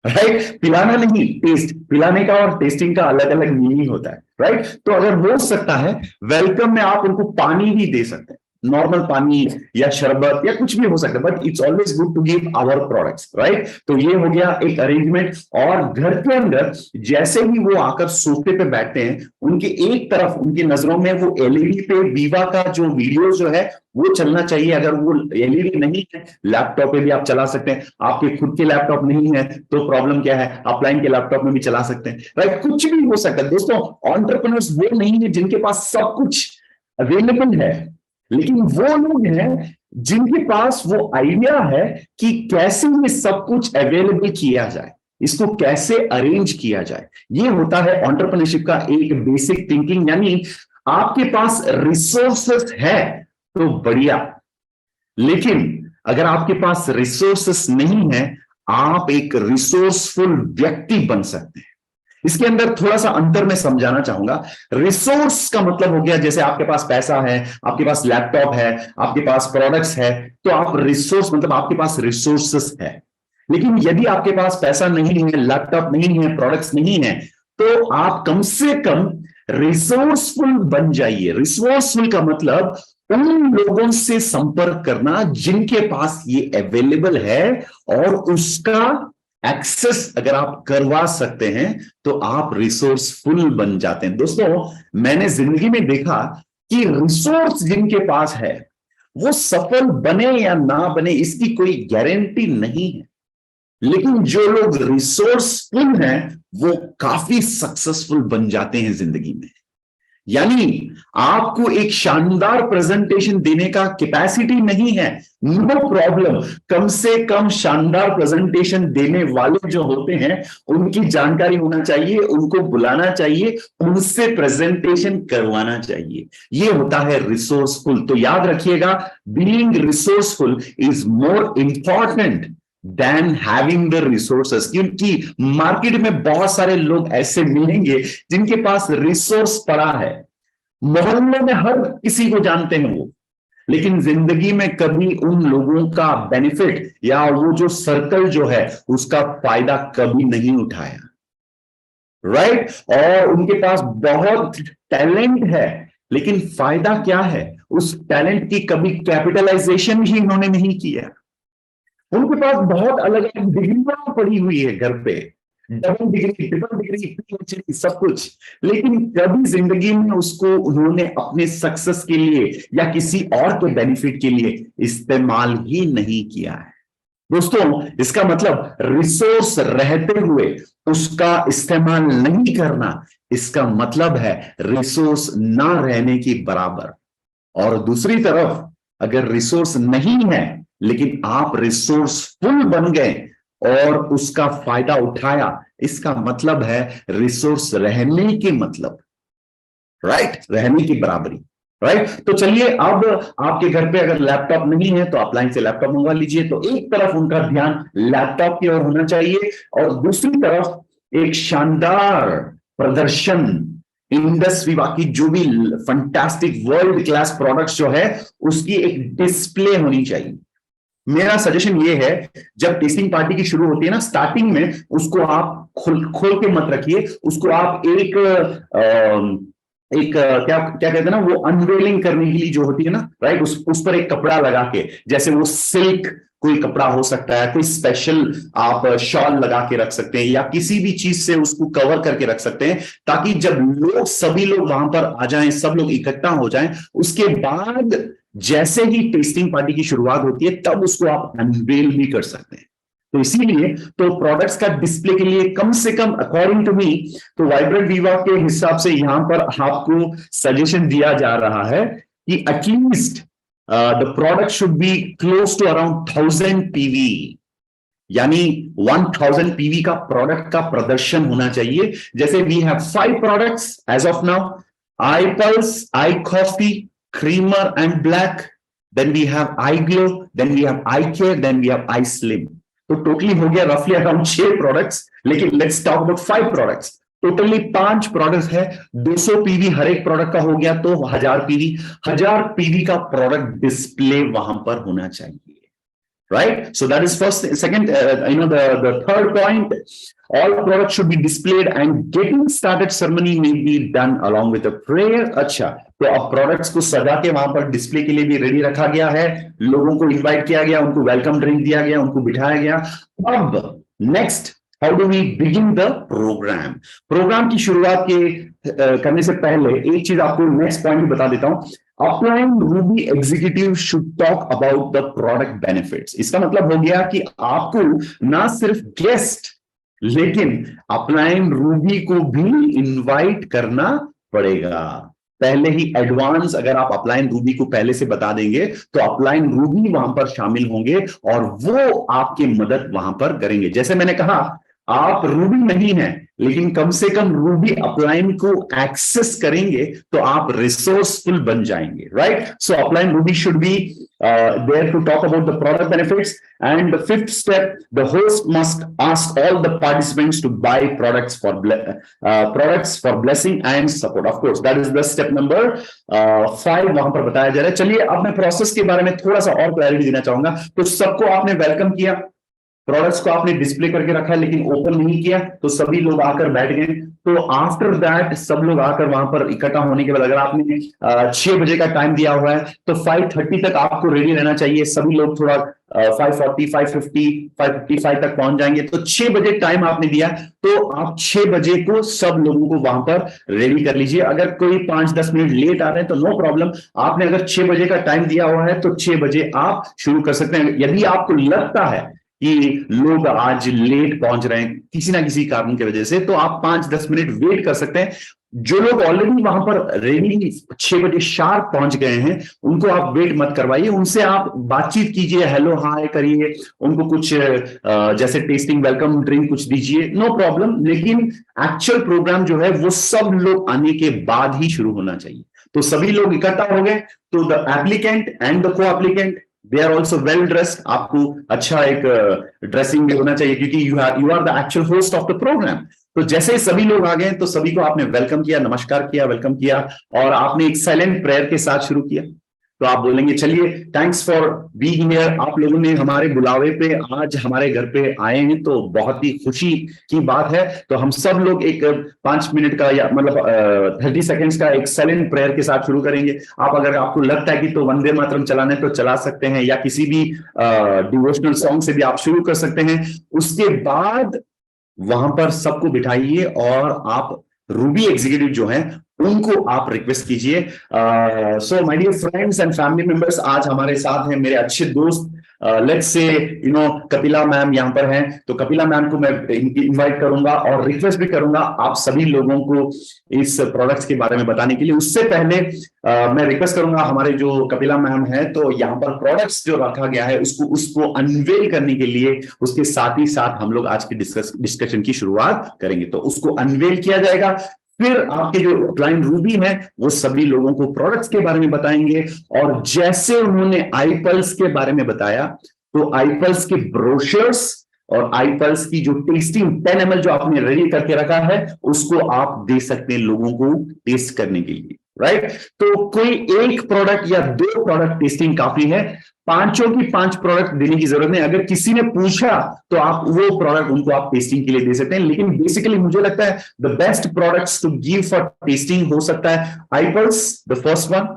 राइट। पिलाना नहीं, टेस्ट। पिलाने का और टेस्टिंग का अलग अलग मीनिंग होता है, राइट। तो अगर हो सकता है वेलकम में आप उनको पानी भी दे सकते हैं, नॉर्मल पानी या शरबत या कुछ भी हो सकता है, but it's always good to give our products, right. तो ये हो गया एक अरेंजमेंट। और घर के अंदर जैसे ही वो आकर सोफे पे बैठते हैं, उनके एक तरफ, उनकी नजरों में वो एलईडी पे वीवा का जो वीडियो जो है वो चलना चाहिए। अगर वो एलईडी नहीं है, लैपटॉप पे भी आप चला सकते हैं। आपके खुद के लैपटॉप नहीं है तो प्रॉब्लम क्या है, अपलाइन के लैपटॉप में भी चला सकते हैं, राइट। कुछ भी हो सकता है दोस्तों। एंटरप्रेन्योर्स वो नहीं है जिनके पास सब कुछ अवेलेबल है, लेकिन वो लोग हैं जिनके पास वो आइडिया है कि कैसे ये सब कुछ अवेलेबल किया जाए, इसको कैसे अरेंज किया जाए। ये होता है एंटरप्रेन्योरशिप का एक बेसिक थिंकिंग। यानी आपके पास रिसोर्सेस है तो बढ़िया, लेकिन अगर आपके पास रिसोर्सेस नहीं है, आप एक रिसोर्सफुल व्यक्ति बन सकते हैं। इसके अंदर थोड़ा सा अंतर मैं समझाना चाहूंगा। रिसोर्स का मतलब हो गया, जैसे आपके पास पैसा है, आपके पास लैपटॉप है, आपके पास प्रोडक्ट्स है, तो आप रिसोर्स मतलब आपके पास रिसोर्सेस है। लेकिन यदि आपके पास पैसा नहीं है, लैपटॉप नहीं है, प्रोडक्ट्स नहीं है, तो आप कम से कम रिसोर्सफुल बन जाइए। रिसोर्सफुल का मतलब उन लोगों से संपर्क करना जिनके पास ये अवेलेबल है, और उसका एक्सेस अगर आप करवा सकते हैं तो आप रिसोर्सफुल बन जाते हैं। दोस्तों, मैंने जिंदगी में देखा कि रिसोर्स जिनके पास है वो सफल बने या ना बने इसकी कोई गारंटी नहीं है, लेकिन जो लोग रिसोर्सफुल हैं वो काफी सक्सेसफुल बन जाते हैं जिंदगी में। यानी आपको एक शानदार प्रेजेंटेशन देने का कैपेसिटी नहीं है, नो प्रॉब्लम, कम से कम शानदार प्रेजेंटेशन देने वाले जो होते हैं उनकी जानकारी होना चाहिए, उनको बुलाना चाहिए, उनसे प्रेजेंटेशन करवाना चाहिए। ये होता है रिसोर्सफुल। तो याद रखिएगा, being resourceful is more important than having the resources. क्योंकि मार्केट में बहुत सारे लोग ऐसे मिलेंगे जिनके पास रिसोर्स पड़ा है, मोहल्ले में हर किसी को जानते हैं वो, लेकिन जिंदगी में कभी उन लोगों का बेनिफिट या वो जो सर्कल जो है उसका फायदा कभी नहीं उठाया, राइट? और उनके पास बहुत टैलेंट है, लेकिन फायदा क्या है? उस टैलेंट की कभी कैपिटलाइजेशन ही उन्होंने नहीं किया। उनके पास बहुत अलग अलग डिग्रियां पड़ी हुई है घर पे, double degree, triple degree, PhD, सब कुछ, लेकिन कभी जिंदगी में उसको उन्होंने अपने सक्सेस के लिए या किसी और के बेनिफिट के लिए इस्तेमाल ही नहीं किया है। दोस्तों, इसका मतलब रिसोर्स रहते हुए उसका इस्तेमाल नहीं करना, इसका मतलब है रिसोर्स ना रहने की बराबर। और दूसरी तरफ अगर रिसोर्स नहीं है लेकिन आप रिसोर्सफुल बन गए और उसका फायदा उठाया, इसका मतलब है रिसोर्स रहने के मतलब, राइट? रहने की बराबरी, राइट? तो चलिए, अब आपके घर पे अगर लैपटॉप नहीं है तो ऑफलाइन से लैपटॉप मंगवा लीजिए। तो एक तरफ उनका ध्यान लैपटॉप की ओर होना चाहिए और दूसरी तरफ एक शानदार प्रदर्शन, इंडस्ट्री बाकी जो भी फंटास्टिक वर्ल्ड क्लास प्रोडक्ट्स जो है उसकी एक डिस्प्ले होनी चाहिए। मेरा सजेशन ये है, जब टेस्टिंग पार्टी की शुरू होती है ना, स्टार्टिंग में उसको आप खोल खोल के मत रखिए, उसको आप क्या क्या कहते हैं ना, वो अनवेलिंग करने के लिए जो होती है ना, राइट, उस पर एक कपड़ा लगा के, जैसे वो सिल्क कोई कपड़ा हो सकता है, कोई स्पेशल आप शॉल लगा के रख सकते हैं या किसी भी चीज से उसको कवर करके रख सकते हैं, ताकि जब लोग सभी लोग वहां पर आ जाएं, सब लोग इकट्ठा हो जाएं, उसके बाद जैसे ही टेस्टिंग पार्टी की शुरुआत होती है तब उसको आप अनवेल भी कर सकते हैं। तो इसीलिए तो प्रोडक्ट्स का डिस्प्ले के लिए कम से कम अकॉर्डिंग टू मी, तो वाइब्रेंट वीवा के हिसाब से यहां पर आपको सजेशन दिया जा रहा है कि at least the product should be close to around 1000 PV, यानी 1000 पीवी का प्रोडक्ट का प्रदर्शन होना चाहिए। जैसे we have 5 products as of now, iPulse, iCoffee, creamer and black, then we have eye glow, then we have eye care, then we have eye slim। तो टोटली हो गया रफली अराउंड 6 प्रोडक्ट्स, लेकिन let's talk about 5 products. Totally 5 products है, 200 पीवी हर एक प्रोडक्ट का हो गया, तो 1000 पीवी, 1000 पीवी का प्रोडक्ट डिस्प्ले वहां पर होना चाहिए, right? So that is first. Second, the third point, all products should be displayed and getting started ceremony may be done along with a prayer। अच्छा, तो अब प्रोडक्ट्स को सजा के वहां पर डिस्प्ले के लिए भी रेडी रखा गया है, लोगों को इनवाइट किया गया, उनको वेलकम ड्रिंक दिया गया, उनको बिठाया गया। अब next, how do we begin the program? Program की शुरुआत करने से पहले एक चीज आपको नेक्स्ट पॉइंट बता देता हूं। Upline Ruby executive should talk about the product benefits. इसका मतलब हो गया कि आपको ना सिर्फ गेस्ट, लेकिन अपलाइन रूबी को भी इनवाइट करना पड़ेगा। पहले ही एडवांस अगर आप अपलाइन रूबी को पहले से बता देंगे तो अपलाइन रूबी वहां पर शामिल होंगे और वो आपकी मदद वहां पर करेंगे। जैसे मैंने कहा, आप रूबी नहीं है लेकिन कम से कम रूबी अपलाइन को एक्सेस करेंगे तो आप रिसोर्सफुल बन जाएंगे, right? So upline Ruby should be there to talk about the product benefits। And the 5th step, the host must ask all the participants to buy products for blessing and support। Of course, that is the step number 5 वहां पर बताया जा रहा है। चलिए, अब मैं प्रोसेस के बारे में थोड़ा सा और क्लैरिटी देना चाहूंगा। तो सबको आपने वेलकम किया, प्रोडक्ट्स को आपने डिस्प्ले करके रखा है लेकिन ओपन नहीं किया, तो सभी लोग आकर बैठ गए। तो आफ्टर दैट सब लोग आकर वहां पर इकट्ठा होने के बाद, अगर आपने 6 बजे का टाइम दिया हुआ है तो 5:30 तक आपको रेडी रहना चाहिए। सभी लोग थोड़ा 5:40, 5:50, 5:55 तक पहुंच जाएंगे। तो 6 बजे टाइम आपने दिया, तो आप 6 बजे को सब लोगों को वहां पर रेडी कर लीजिए। अगर कोई 5-10 मिनट लेट आ रहे हैं तो नो प्रॉब्लम, आपने अगर 6 बजे का टाइम दिया हुआ है तो 6 बजे आप शुरू कर सकते हैं। यदि आपको लगता है कि लोग आज लेट पहुंच रहे हैं किसी ना किसी कारण की वजह से, तो आप 5-10 मिनट वेट कर सकते हैं। जो लोग ऑलरेडी वहां पर रेडी 6 बजे शार्प पहुंच गए हैं, उनको आप वेट मत करवाइए, उनसे आप बातचीत कीजिए, हेलो हाय करिए, उनको कुछ जैसे टेस्टिंग वेलकम ड्रिंक कुछ दीजिए, नो प्रॉब्लम। लेकिन एक्चुअल प्रोग्राम जो है वो सब लोग आने के बाद ही शुरू होना चाहिए। तो सभी लोग इकट्ठा हो गए, तो the applicant and the co-applicant they are also well dressed. आपको अच्छा एक ड्रेसिंग भी होना चाहिए, क्योंकि you are the actual host of the program. तो जैसे ही सभी लोग आ गए तो सभी को आपने वेलकम किया, नमस्कार किया, वेलकम किया, और आपने एक साइलेंट प्रेयर के साथ शुरू किया। तो आप बोलेंगे चलिए थैंक्स फॉर बीइंग हियर, आप लोगों ने हमारे बुलावे पे आज हमारे घर पे आए हैं तो बहुत ही खुशी की बात है। तो हम सब लोग एक 5 मिनट का या मतलब 30 सेकेंड्स का एक साइलेंट प्रेयर के साथ शुरू करेंगे। आप अगर आपको लगता है कि तो वंदे मातरम चलाने तो चला सकते हैं, या किसी भी डिवोशनल सॉन्ग से भी आप शुरू कर सकते हैं। उसके बाद वहां पर सबको बिठाइए और आप रूबी एग्जीक्यूटिव जो हैं उनको आप रिक्वेस्ट कीजिए। So my dear friends and family members, आज हमारे साथ हैं मेरे अच्छे दोस्त, लेट्स से कपिला मैम यहाँ पर हैं। तो कपिला मैम को मैं इनवाइट करूंगा और रिक्वेस्ट भी करूंगा आप सभी लोगों को इस प्रोडक्ट्स के बारे में बताने के लिए। उससे पहले मैं रिक्वेस्ट करूंगा हमारे जो कपिला मैम है, तो यहाँ पर प्रोडक्ट्स जो रखा गया है उसको अनवेल करने के लिए उसके साथ ही साथ हम लोग आज की डिस्कशन की शुरुआत करेंगे। तो उसको अनवेल किया जाएगा, फिर आपके जो क्लाइंट रूबी हैं वो सभी लोगों को प्रोडक्ट्स के बारे में बताएंगे। और जैसे उन्होंने आईपल्स के बारे में बताया, तो आईपल्स के ब्रोशर्स और आईपल्स की जो टेस्टिंग 10 ml जो आपने रेडी करके रखा है उसको आप दे सकते हैं लोगों को टेस्ट करने के लिए, राइट। तो कोई एक प्रोडक्ट या 2 प्रोडक्ट टेस्टिंग काफी है, 5 प्रोडक्ट देने की जरूरत नहीं। अगर किसी ने पूछा तो आप वो प्रोडक्ट उनको आप टेस्टिंग के लिए दे सकते हैं। लेकिन बेसिकली मुझे लगता है the best products to give for testing हो सकता है आईपल्स, द फर्स्ट वन।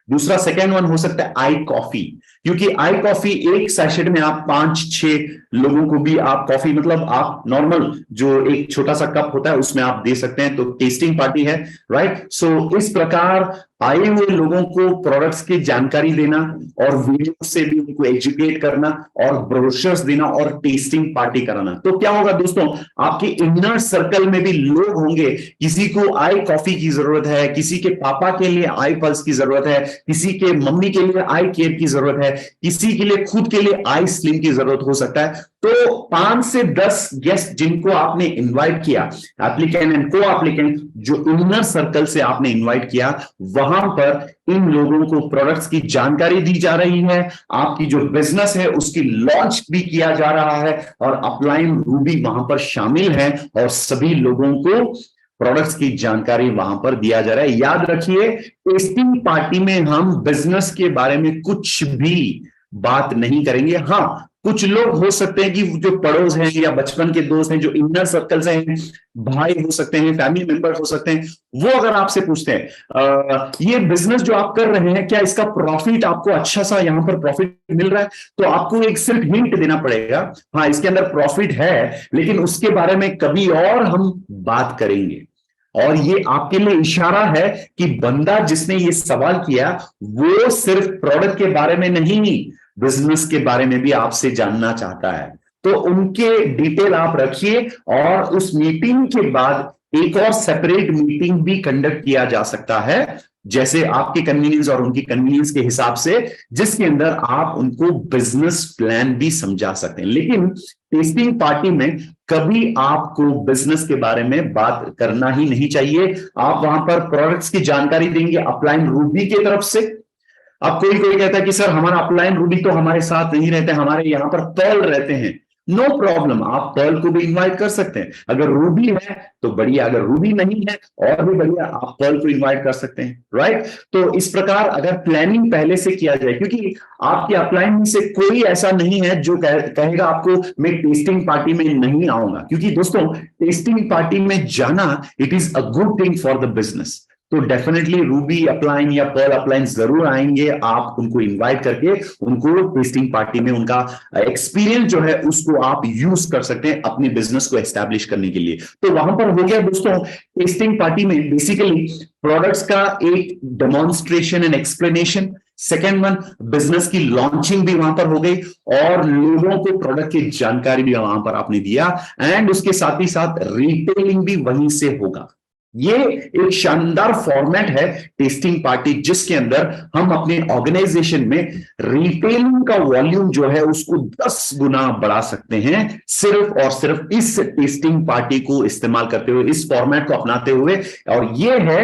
दूसरा सेकेंड वन हो सकता है आई कॉफी, क्योंकि आई कॉफी एक सैशेट में आप 5-6 लोगों को भी आप कॉफी, मतलब आप नॉर्मल जो एक छोटा सा कप होता है उसमें आप दे सकते हैं। तो टेस्टिंग पार्टी है, राइट। सो इस प्रकार आए हुए लोगों को प्रोडक्ट्स की जानकारी देना और वीडियो से भी उनको एजुकेट करना और ब्रोशर्स देना और टेस्टिंग पार्टी कराना। तो क्या होगा दोस्तों, आपके इनर सर्कल में भी लोग होंगे, किसी को आई कॉफी की जरूरत है, किसी के पापा के लिए आई पल्स की जरूरत है, किसी के मम्मी के लिए आई केयर की जरूरत है, किसी के लिए खुद के लिए आई स्लिम की जरूरत हो सकता है। तो 5 से 10 गेस्ट जिनको आपने इनवाइट किया, एप्लीकेंट एंड को एप्लीकेंट, जो इनर सर्कल से आपने इनवाइट किया, वहां पर इन लोगों को प्रोडक्ट्स की जानकारी दी जा रही है, आपकी जो बिजनेस है उसकी लॉन्च भी किया जा रहा है, और अपलाइन रूबी वहां पर शामिल है और सभी लोगों को प्रोडक्ट्स की जानकारी वहां पर दिया जा रहा है। याद रखिए, टेस्टिंग पार्टी में हम बिजनेस के बारे में कुछ भी बात नहीं करेंगे। हाँ, कुछ लोग हो सकते हैं कि जो पड़ोस हैं या बचपन के दोस्त हैं, जो इनर सर्कल से हैं, भाई हो सकते हैं, फैमिली मेंबर हो सकते हैं, वो अगर आपसे पूछते हैं ये बिजनेस जो आप कर रहे हैं क्या इसका प्रॉफिट आपको अच्छा सा यहाँ पर प्रॉफिट मिल रहा है, तो आपको एक सिर्फ हिंट देना पड़ेगा, हाँ इसके अंदर प्रॉफिट है, लेकिन उसके बारे में कभी और हम बात करेंगे। और ये आपके लिए इशारा है कि बंदा जिसने ये सवाल किया वो सिर्फ प्रोडक्ट के बारे में नहीं, बिजनेस के बारे में भी आपसे जानना चाहता है। तो उनके डिटेल आप रखिए, और उस मीटिंग के बाद एक और सेपरेट मीटिंग भी कंडक्ट किया जा सकता है, जैसे आपके कन्वीनियंस और उनकी कन्वीनियंस के हिसाब से, जिसके अंदर आप उनको बिजनेस प्लान भी समझा सकते हैं। लेकिन टेस्टिंग पार्टी में कभी आपको बिजनेस के बारे में बात करना ही नहीं चाहिए। आप वहां पर प्रोडक्ट्स की जानकारी देंगे अपलाइन रूबी की तरफ से। अब कोई कहता है कि सर हमारा अपलाइन रूबी तो हमारे साथ नहीं रहते, हमारे यहां पर पर्ल रहते हैं। नो प्रॉब्लम, आप पर्ल को भी इनवाइट कर सकते हैं। अगर रूबी है तो बढ़िया, अगर रूबी नहीं है और भी बढ़िया, आप पर्ल को इनवाइट कर सकते हैं, राइट। तो इस प्रकार अगर प्लानिंग पहले से किया जाए, क्योंकि आपके अपलाइन में से कोई ऐसा नहीं है जो कहेगा आपको मैं टेस्टिंग पार्टी में नहीं आऊंगा, क्योंकि दोस्तों टेस्टिंग पार्टी में जाना it is a good thing for the business. तो डेफिनेटली रूबी अपलाइन या पर्ल अपलाइन जरूर आएंगे, आप उनको इनवाइट करके उनको टेस्टिंग पार्टी में उनका एक्सपीरियंस जो है उसको आप यूज कर सकते हैं अपने बिजनेस को एस्टैब्लिश करने के लिए। तो वहां पर हो गया दोस्तों, टेस्टिंग पार्टी में बेसिकली प्रोडक्ट्स का एक demonstration and explanation, second one business की लॉन्चिंग भी वहां पर हो गई, और लोगों को प्रोडक्ट की जानकारी भी वहां पर आपने दिया, एंड उसके साथ ही साथ रिटेलिंग भी वहीं से होगा। ये एक शानदार फॉर्मेट है टेस्टिंग पार्टी, जिसके अंदर हम अपने ऑर्गेनाइजेशन में रिटेलिंग का वॉल्यूम जो है उसको 10 गुना बढ़ा सकते हैं, सिर्फ और सिर्फ इस टेस्टिंग पार्टी को इस्तेमाल करते हुए, इस फॉर्मेट को अपनाते हुए। और ये है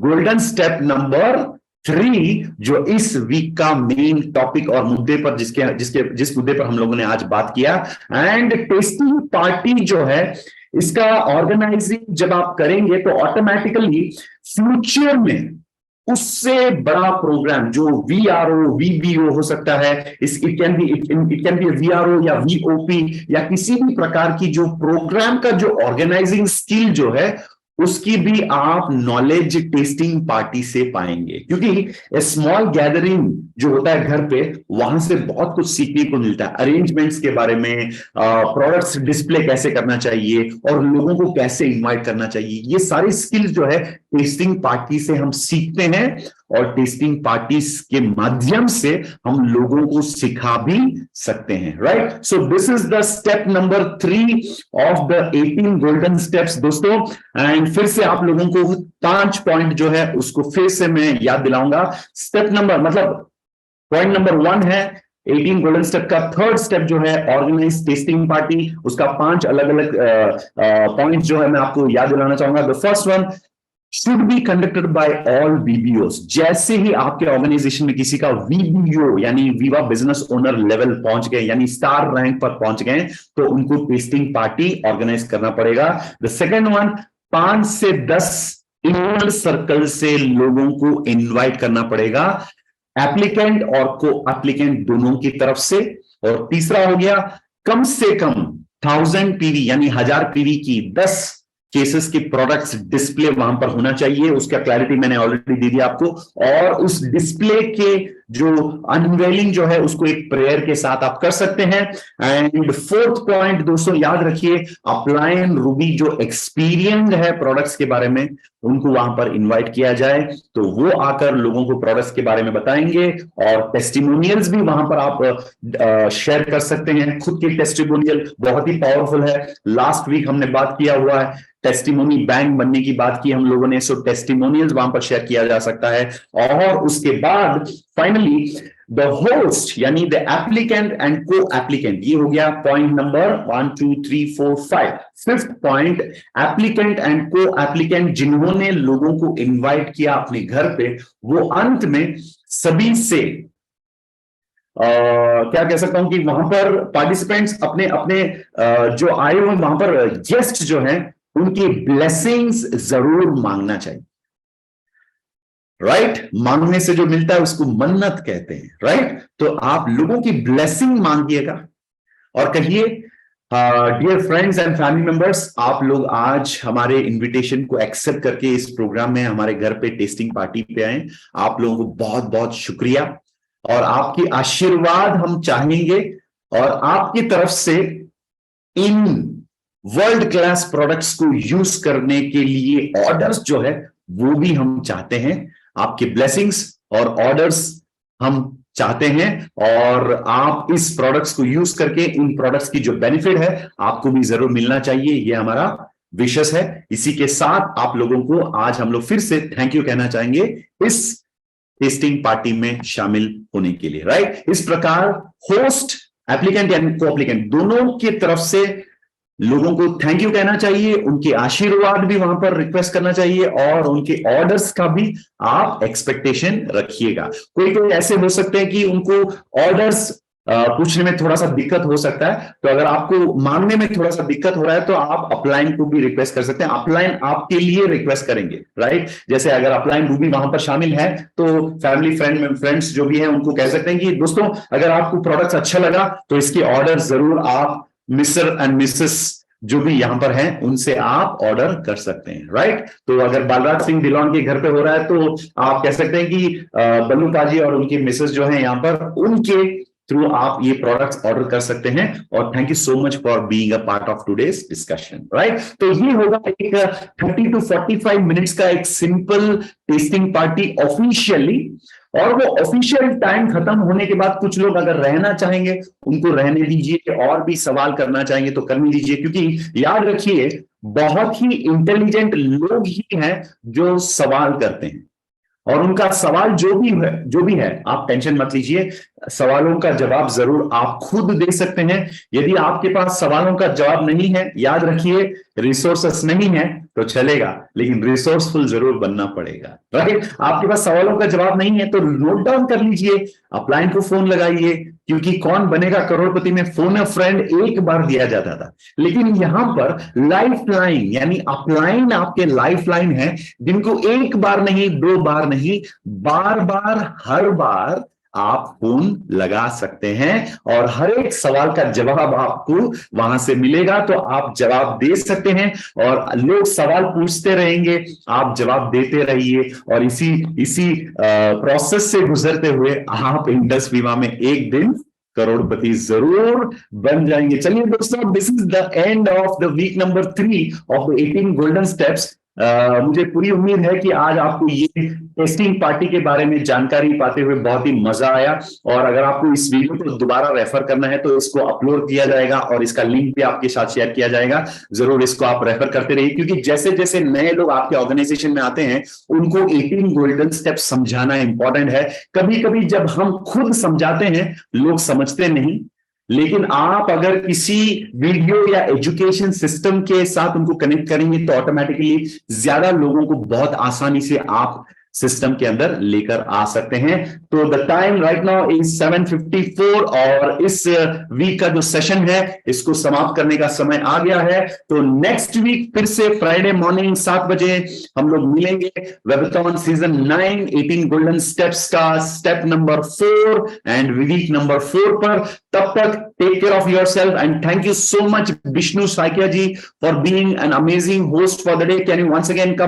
गोल्डन स्टेप नंबर 3, जो इस वीक का मेन टॉपिक और मुद्दे पर जिस मुद्दे पर हम लोगों ने आज बात किया। एंड टेस्टिंग पार्टी जो है, इसका ऑर्गेनाइजिंग जब आप करेंगे तो ऑटोमेटिकली फ्यूचर में उससे बड़ा प्रोग्राम जो वीआरओ वीबीओ हो सकता है, इट कैन बी वीआरओ या वीओपी या किसी भी प्रकार की जो प्रोग्राम का जो ऑर्गेनाइजिंग स्किल जो है उसकी भी आप नॉलेज टेस्टिंग पार्टी से पाएंगे। क्योंकि स्मॉल गैदरिंग जो होता है घर पे, वहां से बहुत कुछ सीखने को मिलता है, अरेंजमेंट्स के बारे में, प्रोडक्ट्स डिस्प्ले कैसे करना चाहिए और लोगों को कैसे इनवाइट करना चाहिए, ये सारी स्किल्स जो है टेस्टिंग पार्टी से हम सीखते हैं, और टेस्टिंग पार्टीज के माध्यम से हम लोगों को सिखा भी सकते हैं, right. So this is the step number 3 of the 18 golden steps दोस्तों। एंड फिर से आप लोगों को 5 पॉइंट जो है उसको फिर से मैं याद दिलाऊंगा। स्टेप नंबर मतलब पॉइंट नंबर 1 है 18 गोल्डन स्टेप का थर्ड स्टेप जो है ऑर्गेनाइज टेस्टिंग पार्टी, उसका 5 अलग अलग पॉइंट जो है मैं आपको याद दिलाना चाहूंगा। The first one, should be conducted by all VBOs. जैसे ही आपके ऑर्गेनाइजेशन में किसी का वीबीओ यानी वीवा बिजनेस ओनर लेवल पहुंच गए, यानी स्टार रैंक पर पहुंच गए, तो उनको टेस्टिंग पार्टी ऑर्गेनाइज करना पड़ेगा। द सेकेंड वन, 5 से 10 इनर सर्कल से लोगों को इनवाइट करना पड़ेगा, एप्लीकेंट और को एप्लीकेंट दोनों की तरफ से। और तीसरा हो गया, कम से कम 1000 पीवी यानी 1000 पीवी की 10 केसेस की प्रोडक्ट्स डिस्प्ले वहां पर होना चाहिए। उसका क्लैरिटी मैंने ऑलरेडी दे दिया आपको। और उस डिस्प्ले के जो अनवेलिंग जो है उसको एक प्रेयर के साथ आप कर सकते हैं। एंड फोर्थ पॉइंट दोस्तों याद रखिए, अपलाइन रूबी जो एक्सपीरियंस्ड है प्रोडक्ट्स के बारे में, उनको वहां पर इनवाइट किया जाए, तो वो आकर लोगों को प्रोडक्ट्स के बारे में बताएंगे। और टेस्टिमोनियल्स भी वहां पर आप शेयर कर सकते हैं। खुद के टेस्टिमोनियल बहुत ही पावरफुल है। लास्ट वीक हमने बात किया हुआ है, टेस्टिमोनी बैंक बनने की बात की हम लोगों ने, सो टेस्टिमोनियल्स वहां पर शेयर किया जा सकता है। और उसके बाद फाइनली द होस्ट यानी द एप्लीकेंट एंड को एप्लीकेंट, ये हो गया point number 1 2 3 4 5। Fifth point, applicant and को एप्लीकेंट जिन्होंने लोगों को इनवाइट किया अपने घर पे, वो अंत में सभी से क्या कह सकता हूं कि वहां पर पार्टिसिपेंट्स अपने अपने जो आए हुए वहां पर गेस्ट जो हैं उनकी ब्लेसिंग्स जरूर मांगना चाहिए, राइट। मांगने से जो मिलता है उसको मन्नत कहते हैं, राइट। तो आप लोगों की ब्लेसिंग मांगिएगा और कहिए, dear friends and family members, आप लोग आज हमारे इनविटेशन को एक्सेप्ट करके इस प्रोग्राम में हमारे घर पे टेस्टिंग पार्टी पे आए। आप लोगों को बहुत बहुत शुक्रिया, और आपकी आशीर्वाद हम चाहेंगे, और आपकी तरफ से इन वर्ल्ड क्लास प्रोडक्ट्स को यूज करने के लिए ऑर्डर्स जो है वो भी हम चाहते हैं। आपके ब्लेसिंग्स और ऑर्डर्स हम चाहते हैं, और आप इस प्रोडक्ट्स को यूज करके इन प्रोडक्ट्स की जो बेनिफिट है आपको भी जरूर मिलना चाहिए, ये हमारा विशेष है। इसी के साथ आप लोगों को आज हम लोग फिर से थैंक यू कहना चाहेंगे इस टेस्टिंग पार्टी में शामिल होने के लिए, राइट। इस प्रकार होस्ट, एप्लीकेंट यानी को एप्लीकेंट दोनों की तरफ से लोगों को थैंक यू कहना चाहिए, उनके आशीर्वाद भी वहां पर रिक्वेस्ट करना चाहिए, और उनके ऑर्डर्स का भी आप एक्सपेक्टेशन रखिएगा। कोई कोई ऐसे हो सकते हैं कि उनको ऑर्डर्स पूछने में थोड़ा सा दिक्कत हो सकता है, तो अगर आपको मांगने में थोड़ा सा दिक्कत हो रहा है तो आप अपलाइन को भी रिक्वेस्ट कर सकते हैं, अपलाइन आपके लिए रिक्वेस्ट करेंगे, राइट। जैसे अगर अपलाइन रूबी वहां पर शामिल है तो फैमिली फ्रेंड्स जो भी हैं उनको कह सकते हैं कि दोस्तों अगर आपको प्रोडक्ट्स अच्छा लगा तो इसके ऑर्डर जरूर आप मिस्टर एंड मिसेस जो भी यहां पर हैं उनसे आप ऑर्डर कर सकते हैं, राइट। तो अगर बालराज सिंह दिलौन के घर पे हो रहा है तो आप कह सकते हैं कि बल्लू पाजी और उनकी मिसेस जो है यहां पर, उनके थ्रू आप ये प्रोडक्ट्स ऑर्डर कर सकते हैं। और thank you so much for being a part of today's discussion, right. तो ये होगा एक 30 to 45 मिनट्स का एक सिंपल टेस्टिंग पार्टी ऑफिशियली, और वो ऑफिशियल टाइम खत्म होने के बाद कुछ लोग अगर रहना चाहेंगे उनको रहने दीजिए, और भी सवाल करना चाहेंगे तो करने दीजिए, क्योंकि याद रखिए बहुत ही इंटेलिजेंट लोग ही हैं जो सवाल करते हैं, और उनका सवाल जो भी है आप टेंशन मत लीजिए, सवालों का जवाब जरूर आप खुद दे सकते हैं। यदि आपके पास सवालों का जवाब नहीं है, याद रखिए रिसोर्सेस नहीं है तो चलेगा, लेकिन रिसोर्सफुल जरूर बनना पड़ेगा, राइट। आपके पास सवालों का जवाब नहीं है तो नोट डाउन कर लीजिए, अपलाइन को फोन लगाइए, क्योंकि कौन बनेगा करोड़पति में फोन अ फ्रेंड एक बार दिया जाता था, लेकिन यहां पर लाइफ लाइन यानी अपलाइन आपके लाइफ लाइन है, जिनको एक बार नहीं, दो बार नहीं, बार बार हर बार आप फोन लगा सकते हैं, और हर एक सवाल का जवाब आपको वहां से मिलेगा, तो आप जवाब दे सकते हैं, और लोग सवाल पूछते रहेंगे, आप जवाब देते रहिए, और इसी प्रोसेस से गुजरते हुए आप इंडस बीमा में एक दिन करोड़पति जरूर बन जाएंगे। चलिए दोस्तों, this is the end of the week number 3 of the 18 golden steps. मुझे पूरी उम्मीद है कि आज आपको ये टेस्टिंग पार्टी के बारे में जानकारी पाते हुए बहुत ही मजा आया, और अगर आपको इस वीडियो को दोबारा रेफर करना है तो इसको अपलोड किया जाएगा और इसका लिंक भी आपके साथ शेयर किया जाएगा, जरूर इसको आप रेफर करते रहिए, क्योंकि जैसे जैसे नए लोग आपके ऑर्गेनाइजेशन में आते हैं उनको 18 गोल्डन स्टेप्स समझाना इंपॉर्टेंट है। कभी कभी जब हम खुद समझाते हैं लोग समझते नहीं, लेकिन आप अगर किसी वीडियो या एजुकेशन सिस्टम के साथ उनको कनेक्ट करेंगे तो ऑटोमेटिकली ज्यादा लोगों को बहुत आसानी से आप सिस्टम के अंदर लेकर आ सकते हैं। तो the time right now is 7:54, और इस वीक का जो सेशन है इसको समाप्त करने का समय आ गया है। तो नेक्स्ट वीक फिर से फ्राइडे मॉर्निंग 7 बजे हम लोग मिलेंगे, वेबथॉन सीजन 9 18 गोल्डन स्टेप्स का step number 4 and week number 4 पर। तब तक take care of yourself, and thank you so much Vishnu Saikia ji for being an amazing host for the day. Can you once again come